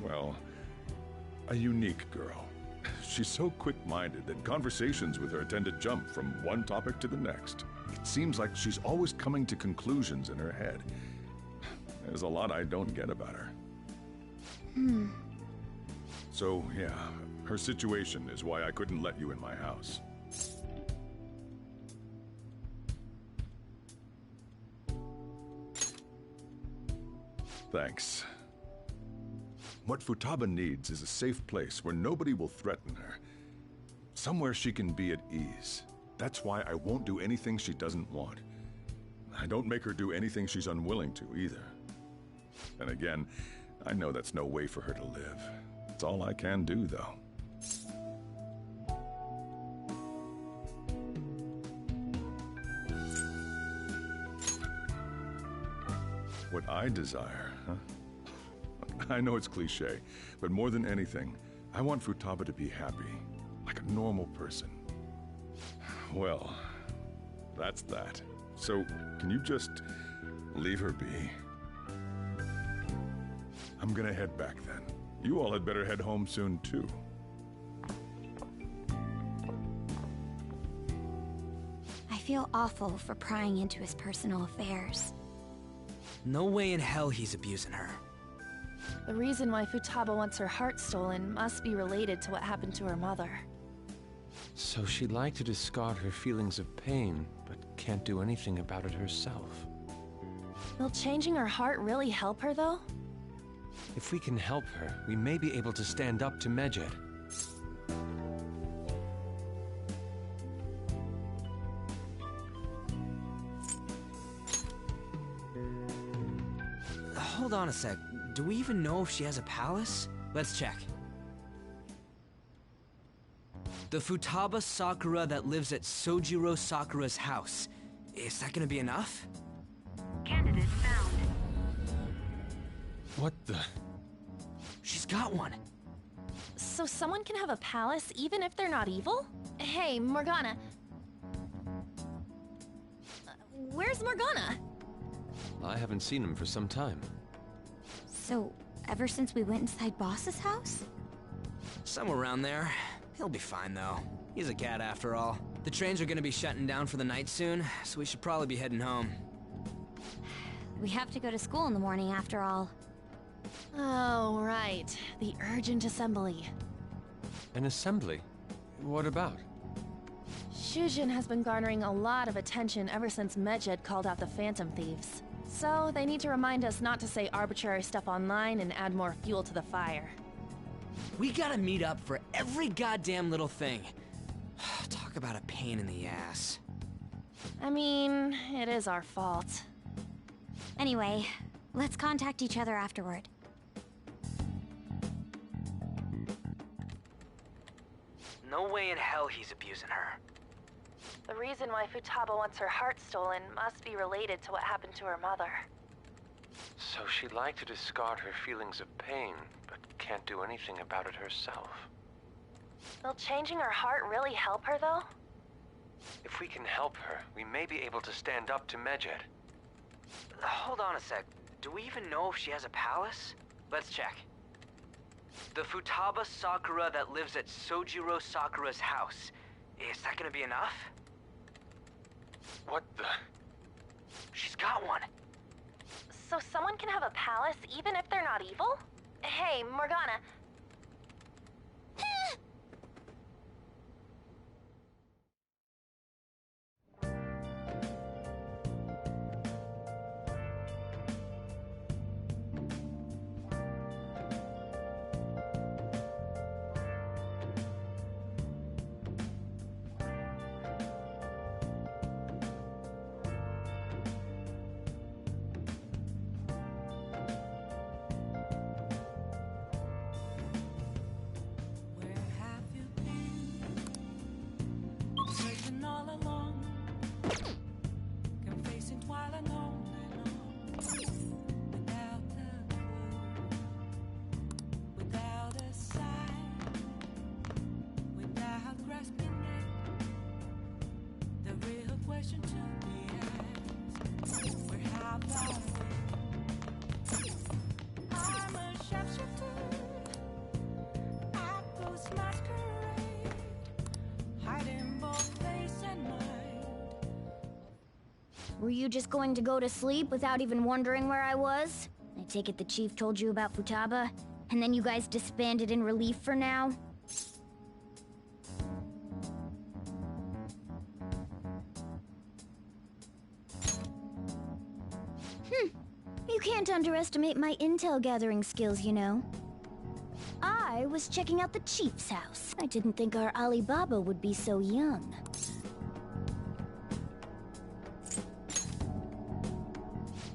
well, a unique girl. She's so quick-minded that conversations with her tend to jump from one topic to the next. It seems like she's always coming to conclusions in her head. There's a lot I don't get about her. So, yeah, her situation is why I couldn't let you in my house. Thanks. What Futaba needs is a safe place where nobody will threaten her. Somewhere she can be at ease. That's why I won't do anything she doesn't want. I don't make her do anything she's unwilling to, either. And again, I know that's no way for her to live. It's all I can do, though. What I desire, huh? I know it's cliche, but more than anything, I want Futaba to be happy, like a normal person. Well, that's that. So, can you just leave her be? I'm gonna head back then. You all had better head home soon, too. I feel awful for prying into his personal affairs. No way in hell he's abusing her. The reason why Futaba wants her heart stolen must be related to what happened to her mother. So she'd like to discard her feelings of pain, but can't do anything about it herself. Will changing her heart really help her, though? If we can help her, we may be able to stand up to Medjed. Hold on a sec. Do we even know if she has a palace? Let's check. The Futaba Sakura that lives at Sojiro Sakura's house. Is that gonna be enough? Candidate found. What the? She's got one. So someone can have a palace even if they're not evil? Hey, Morgana. Where's Morgana? I haven't seen him for some time. So, ever since we went inside Boss's house? Somewhere around there. He'll be fine, though. He's a cat after all. The trains are gonna be shutting down for the night soon, so we should probably be heading home. We have to go to school in the morning after all. Oh, right. The urgent assembly. An assembly? What about? Shujin has been garnering a lot of attention ever since Medjed called out the Phantom Thieves. So they need to remind us not to say arbitrary stuff online and add more fuel to the fire. We gotta meet up for every goddamn little thing. Talk about a pain in the ass. I mean, it is our fault. Anyway, let's contact each other afterward. No way in hell he's abusing her. The reason why Futaba wants her heart stolen must be related to what happened to her mother. So she'd like to discard her feelings of pain, but can't do anything about it herself. Will changing her heart really help her, though? If we can help her, we may be able to stand up to Medjed. Hold on a sec. Do we even know if she has a palace? Let's check. The Futaba Sakura that lives at Sojiro Sakura's house. Is that gonna be enough? What the? She's got one. So someone can have a palace even if they're not evil? Hey, Morgana. Were you just going to go to sleep without even wondering where I was? I take it the chief told you about Futaba, and then you guys disbanded in relief for now? You can't underestimate my intel gathering skills, you know. I was checking out the chief's house. I didn't think our Alibaba would be so young.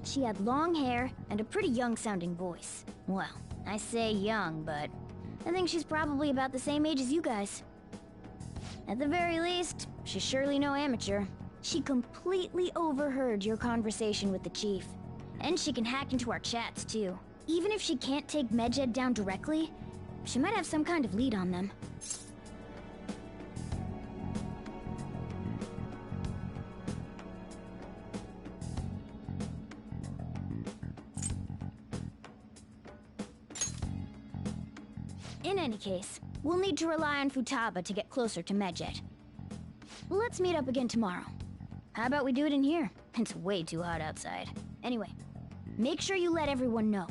She had long hair and a pretty young-sounding voice. Well, I say young, but I think she's probably about the same age as you guys. At the very least, she's surely no amateur. She completely overheard your conversation with the chief. And she can hack into our chats, too. Even if she can't take Medjed down directly, she might have some kind of lead on them. In any case, we'll need to rely on Futaba to get closer to Medjed. Let's meet up again tomorrow. How about we do it in here? It's way too hot outside. Anyway, make sure you let everyone know.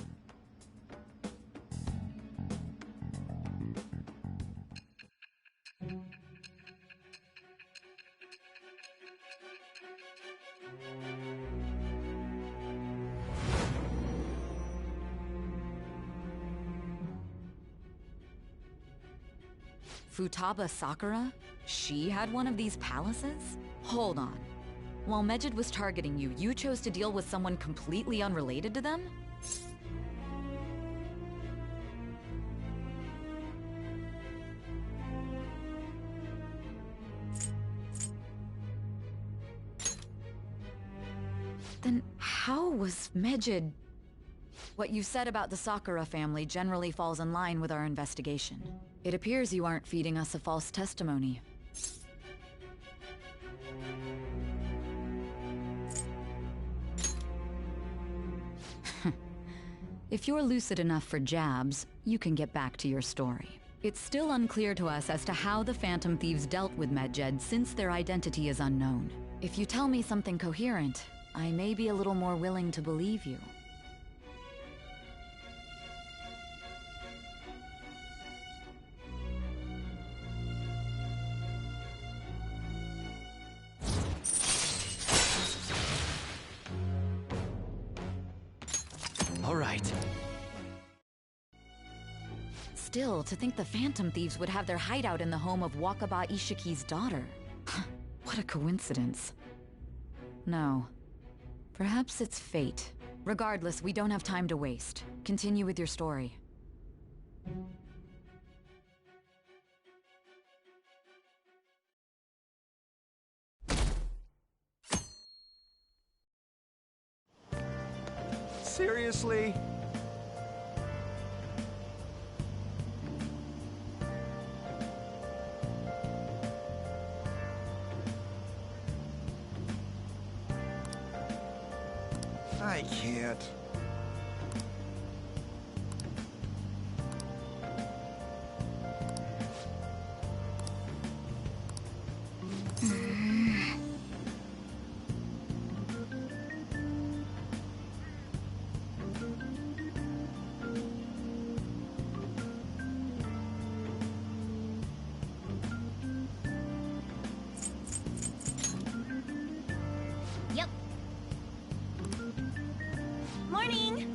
Futaba Sakura? She had one of these palaces? Hold on. While Medjed was targeting you, you chose to deal with someone completely unrelated to them? Then how was Medjed... What you said about the Sakura family generally falls in line with our investigation. It appears you aren't feeding us a false testimony. If you're lucid enough for jabs, you can get back to your story. It's still unclear to us as to how the Phantom Thieves dealt with Medjed since their identity is unknown. If you tell me something coherent, I may be a little more willing to believe you. All right. Still, to think the Phantom Thieves would have their hideout in the home of Wakaba Ishiki's daughter. What a coincidence. No. Perhaps it's fate. Regardless, we don't have time to waste. Continue with your story. Seriously? I can't. Yep. Morning!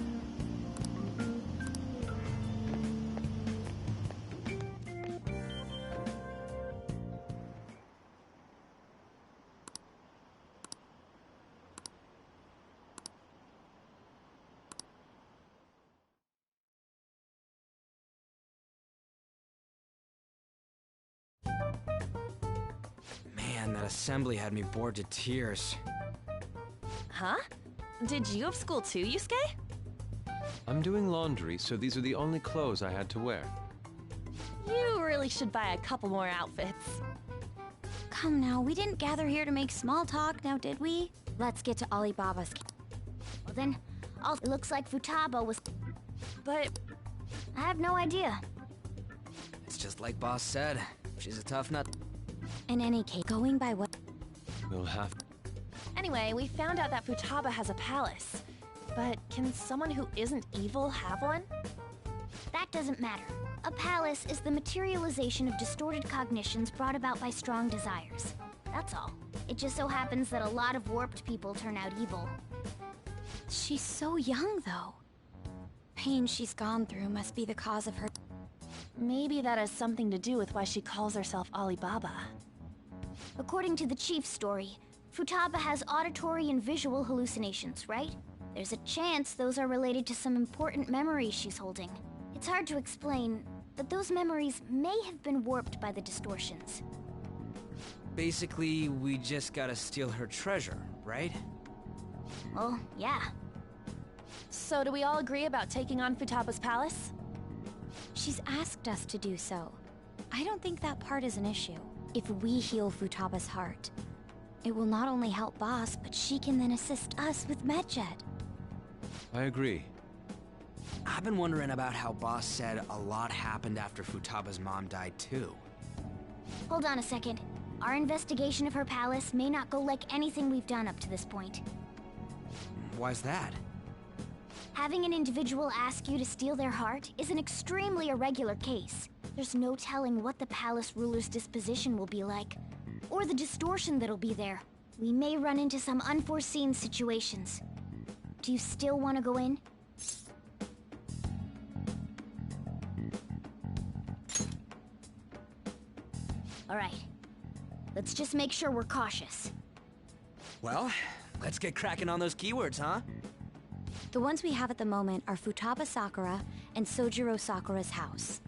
Man, that assembly had me bored to tears. Huh? Did you have school too, Yusuke? I'm doing laundry, so these are the only clothes I had to wear. You really should buy a couple more outfits. Come now, we didn't gather here to make small talk, now did we? Let's get to Alibaba's. Well then, it looks like Futaba was... But I have no idea. It's just like Boss said. She's a tough nut. In any case, going by what... We'll have... anyway, we found out that Futaba has a palace. But can someone who isn't evil have one? That doesn't matter. A palace is the materialization of distorted cognitions brought about by strong desires. That's all. It just so happens that a lot of warped people turn out evil. She's so young, though. Pain she's gone through must be the cause of her... Maybe that has something to do with why she calls herself Alibaba. According to the chief's story, Futaba has auditory and visual hallucinations, right? There's a chance those are related to some important memories she's holding. It's hard to explain, but those memories may have been warped by the distortions. Basically, we just gotta steal her treasure, right? Well, yeah. So do we all agree about taking on Futaba's palace? She's asked us to do so. I don't think that part is an issue. If we heal Futaba's heart, it will not only help Boss, but she can then assist us with Medjed. I agree. I've been wondering about how Boss said a lot happened after Futaba's mom died too. Hold on a second. Our investigation of her palace may not go like anything we've done up to this point. Why's that? Having an individual ask you to steal their heart is an extremely irregular case. There's no telling what the palace ruler's disposition will be like, or the distortion that'll be there. We may run into some unforeseen situations. Do you still want to go in? All right. Let's just make sure we're cautious. Well, let's get cracking on those keywords, huh? The ones we have at the moment are Futaba Sakura and Sojiro Sakura's house.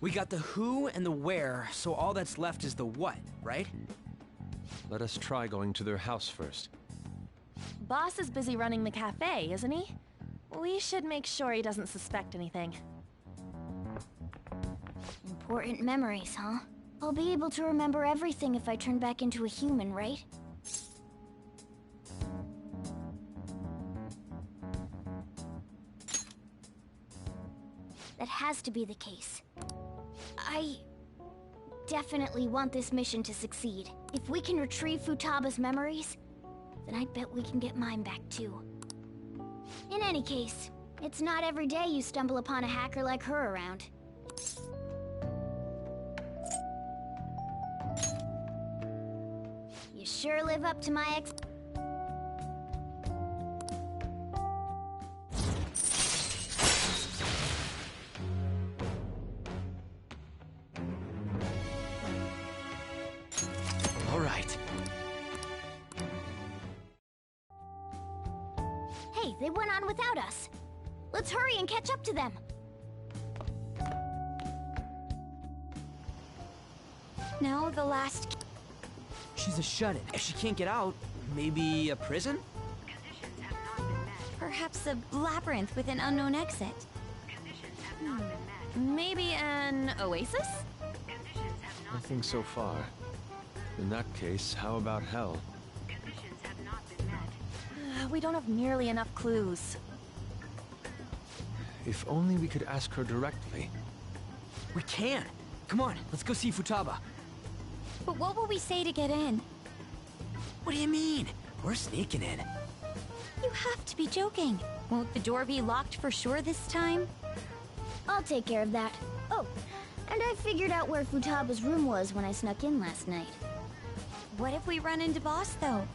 We got the who and the where, so all that's left is the what, right? Let us try going to their house first. Boss is busy running the cafe, isn't he? We should make sure he doesn't suspect anything. Important memories, huh? I'll be able to remember everything if I turn back into a human, right? That has to be the case. I definitely want this mission to succeed. If we can retrieve Futaba's memories, then I bet we can get mine back too. In any case, it's not every day you stumble upon a hacker like her around. You sure live up to my All right. Hey, they went on without us. Let's hurry and catch up to them. Now the last... She's a shut-in. If she can't get out, maybe a prison? Conditions have not been met. Perhaps a labyrinth with an unknown exit. Conditions have not been met. Maybe an oasis? Conditions have not Nothing so far. In that case, how about hell? Conditions have not been met. We don't have nearly enough clues. If only we could ask her directly. We can! Come on, let's go see Futaba. But what will we say to get in? What do you mean? We're sneaking in. You have to be joking. Won't the door be locked for sure this time? I'll take care of that. Oh, and I figured out where Futaba's room was when I snuck in last night. What if we run into Boss, though?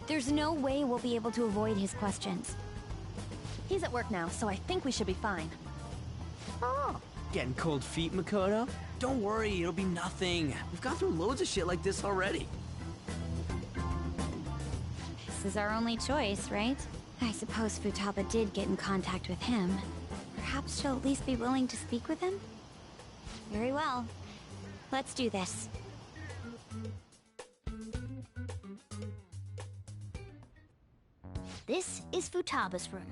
There's no way we'll be able to avoid his questions. He's at work now, so I think we should be fine. Oh, Getting cold feet, Makoto? Don't worry, it'll be nothing. We've gone through loads of shit like this already. This is our only choice, right? I suppose Futaba did get in contact with him. Perhaps she'll at least be willing to speak with him? Very well. Let's do this. this is Futaba's room.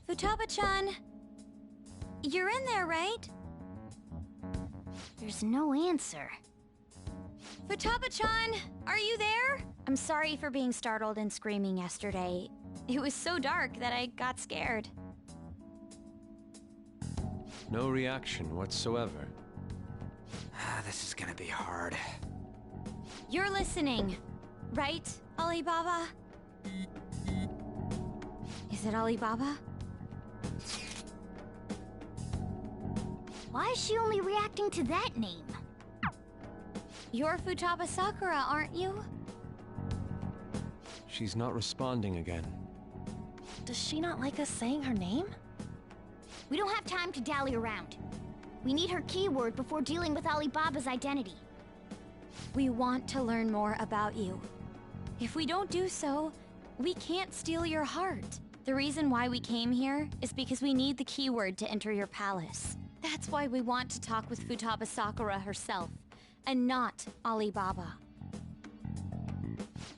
Futaba-chan! You're in there, right? There's no answer. Futaba-chan! Are you there? I'm sorry for being startled and screaming yesterday. It was so dark that I got scared. No reaction whatsoever. This is gonna be hard. You're listening, right, Alibaba? Is it Alibaba? Why is she only reacting to that name? You're Futaba Sakura, aren't you? She's not responding again. Does she not like us saying her name? We don't have time to dally around. We need her keyword before dealing with Alibaba's identity. We want to learn more about you. If we don't do so, we can't steal your heart. The reason why we came here is because we need the keyword to enter your palace. That's why we want to talk with Futaba Sakura herself, and not Alibaba.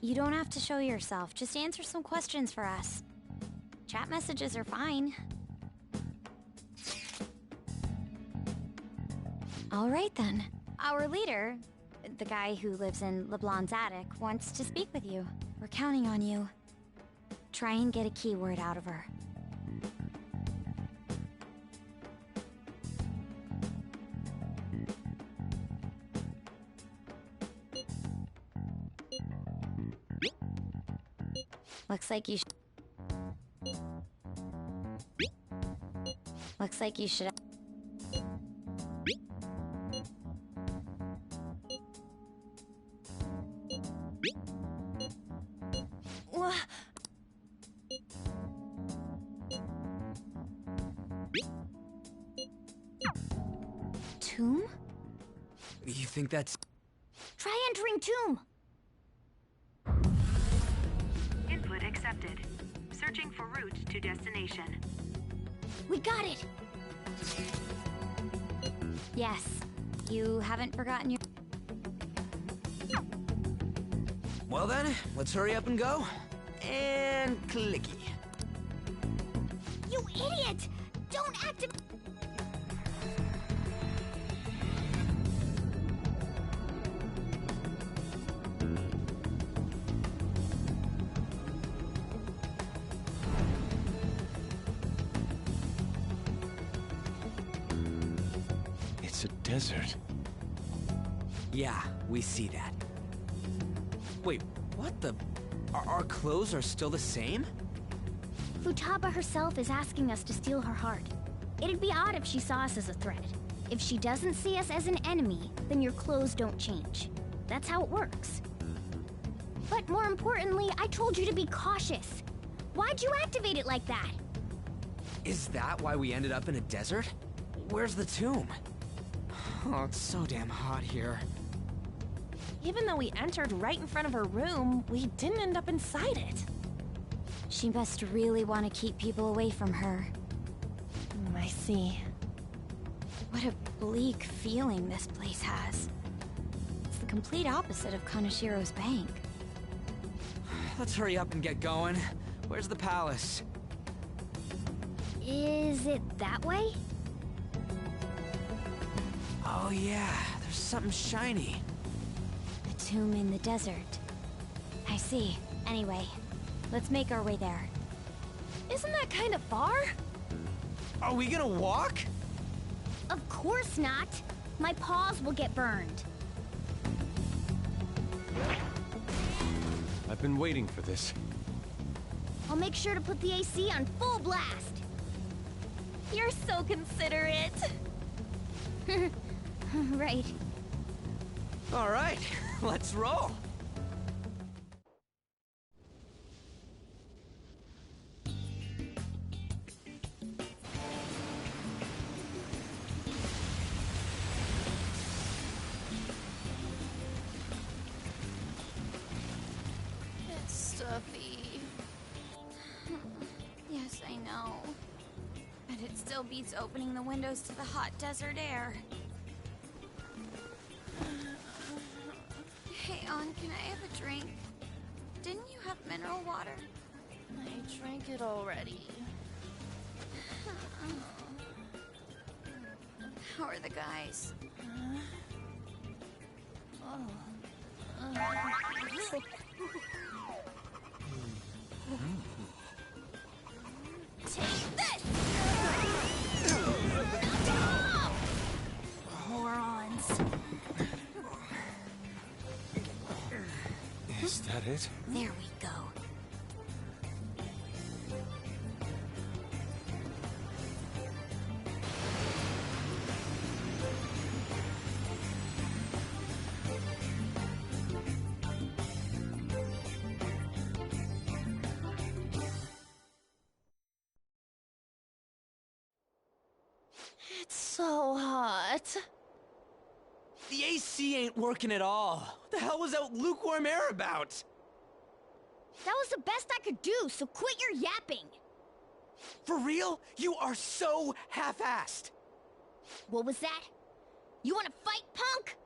You don't have to show yourself, just answer some questions for us. Chat messages are fine. All right then. Our leader, the guy who lives in LeBlanc's attic, wants to speak with you. We're counting on you. Try and get a keyword out of her. Looks like you Looks like you should... Tomb? You think that's... Try entering tomb! Input accepted. Searching for route to destination. We got it! Yes. You haven't forgotten your... Well then, let's hurry up and go. And clicky. You idiot! Don't activate... It's a desert. Yeah, we see that. Wait, what the? Our clothes are still the same? Futaba herself is asking us to steal her heart. It'd be odd if she saw us as a threat. If she doesn't see us as an enemy, then your clothes don't change. That's how it works. But more importantly, I told you to be cautious. Why'd you activate it like that? Is that why we ended up in a desert? Where's the tomb? Oh, it's so damn hot here. Even though we entered right in front of her room, we didn't end up inside it. She must really want to keep people away from her. I see. What a bleak feeling this place has. It's the complete opposite of Kanashiro's bank. Let's hurry up and get going. Where's the palace? Is it that way? Oh yeah, there's something shiny. The tomb in the desert. I see. Anyway, let's make our way there. Isn't that kind of far? Are we gonna walk? Of course not. My paws will get burned. I've been waiting for this. I'll make sure to put the AC on full blast. You're so considerate. Right. All right, let's roll. It's stuffy. Yes, I know. But it still beats opening the windows to the hot desert air. Hey, An, can I have a drink? Didn't you have mineral water? I drank it already. How are the guys? Take this! Morons. Is that it? There we go. It's so hot. The AC ain't working at all. What the hell was that lukewarm air about? That was the best I could do, so quit your yapping. For real? You are so half-assed. What was that? You wanna fight, punk?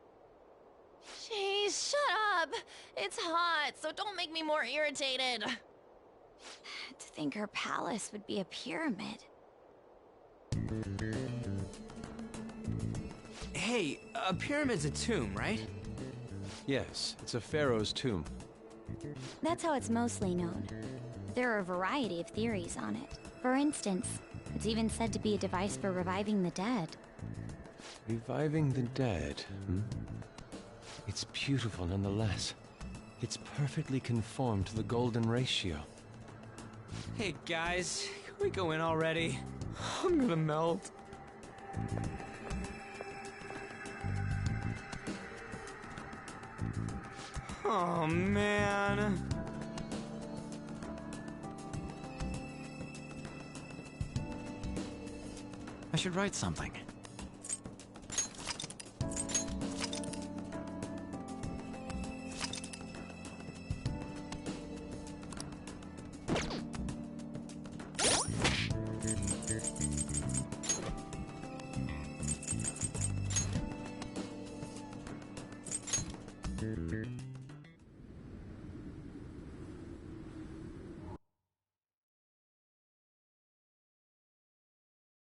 Jeez, shut up. It's hot, so don't make me more irritated. To think her palace would be a pyramid. Hey, a pyramid's a tomb, right? Yes, it's a pharaoh's tomb. That's how it's mostly known. There are a variety of theories on it. For instance, it's even said to be a device for reviving the dead. Reviving the dead, hmm? It's beautiful nonetheless. It's perfectly conformed to the golden ratio. Hey guys, can we go in already? I'm gonna melt. Oh man. I should write something.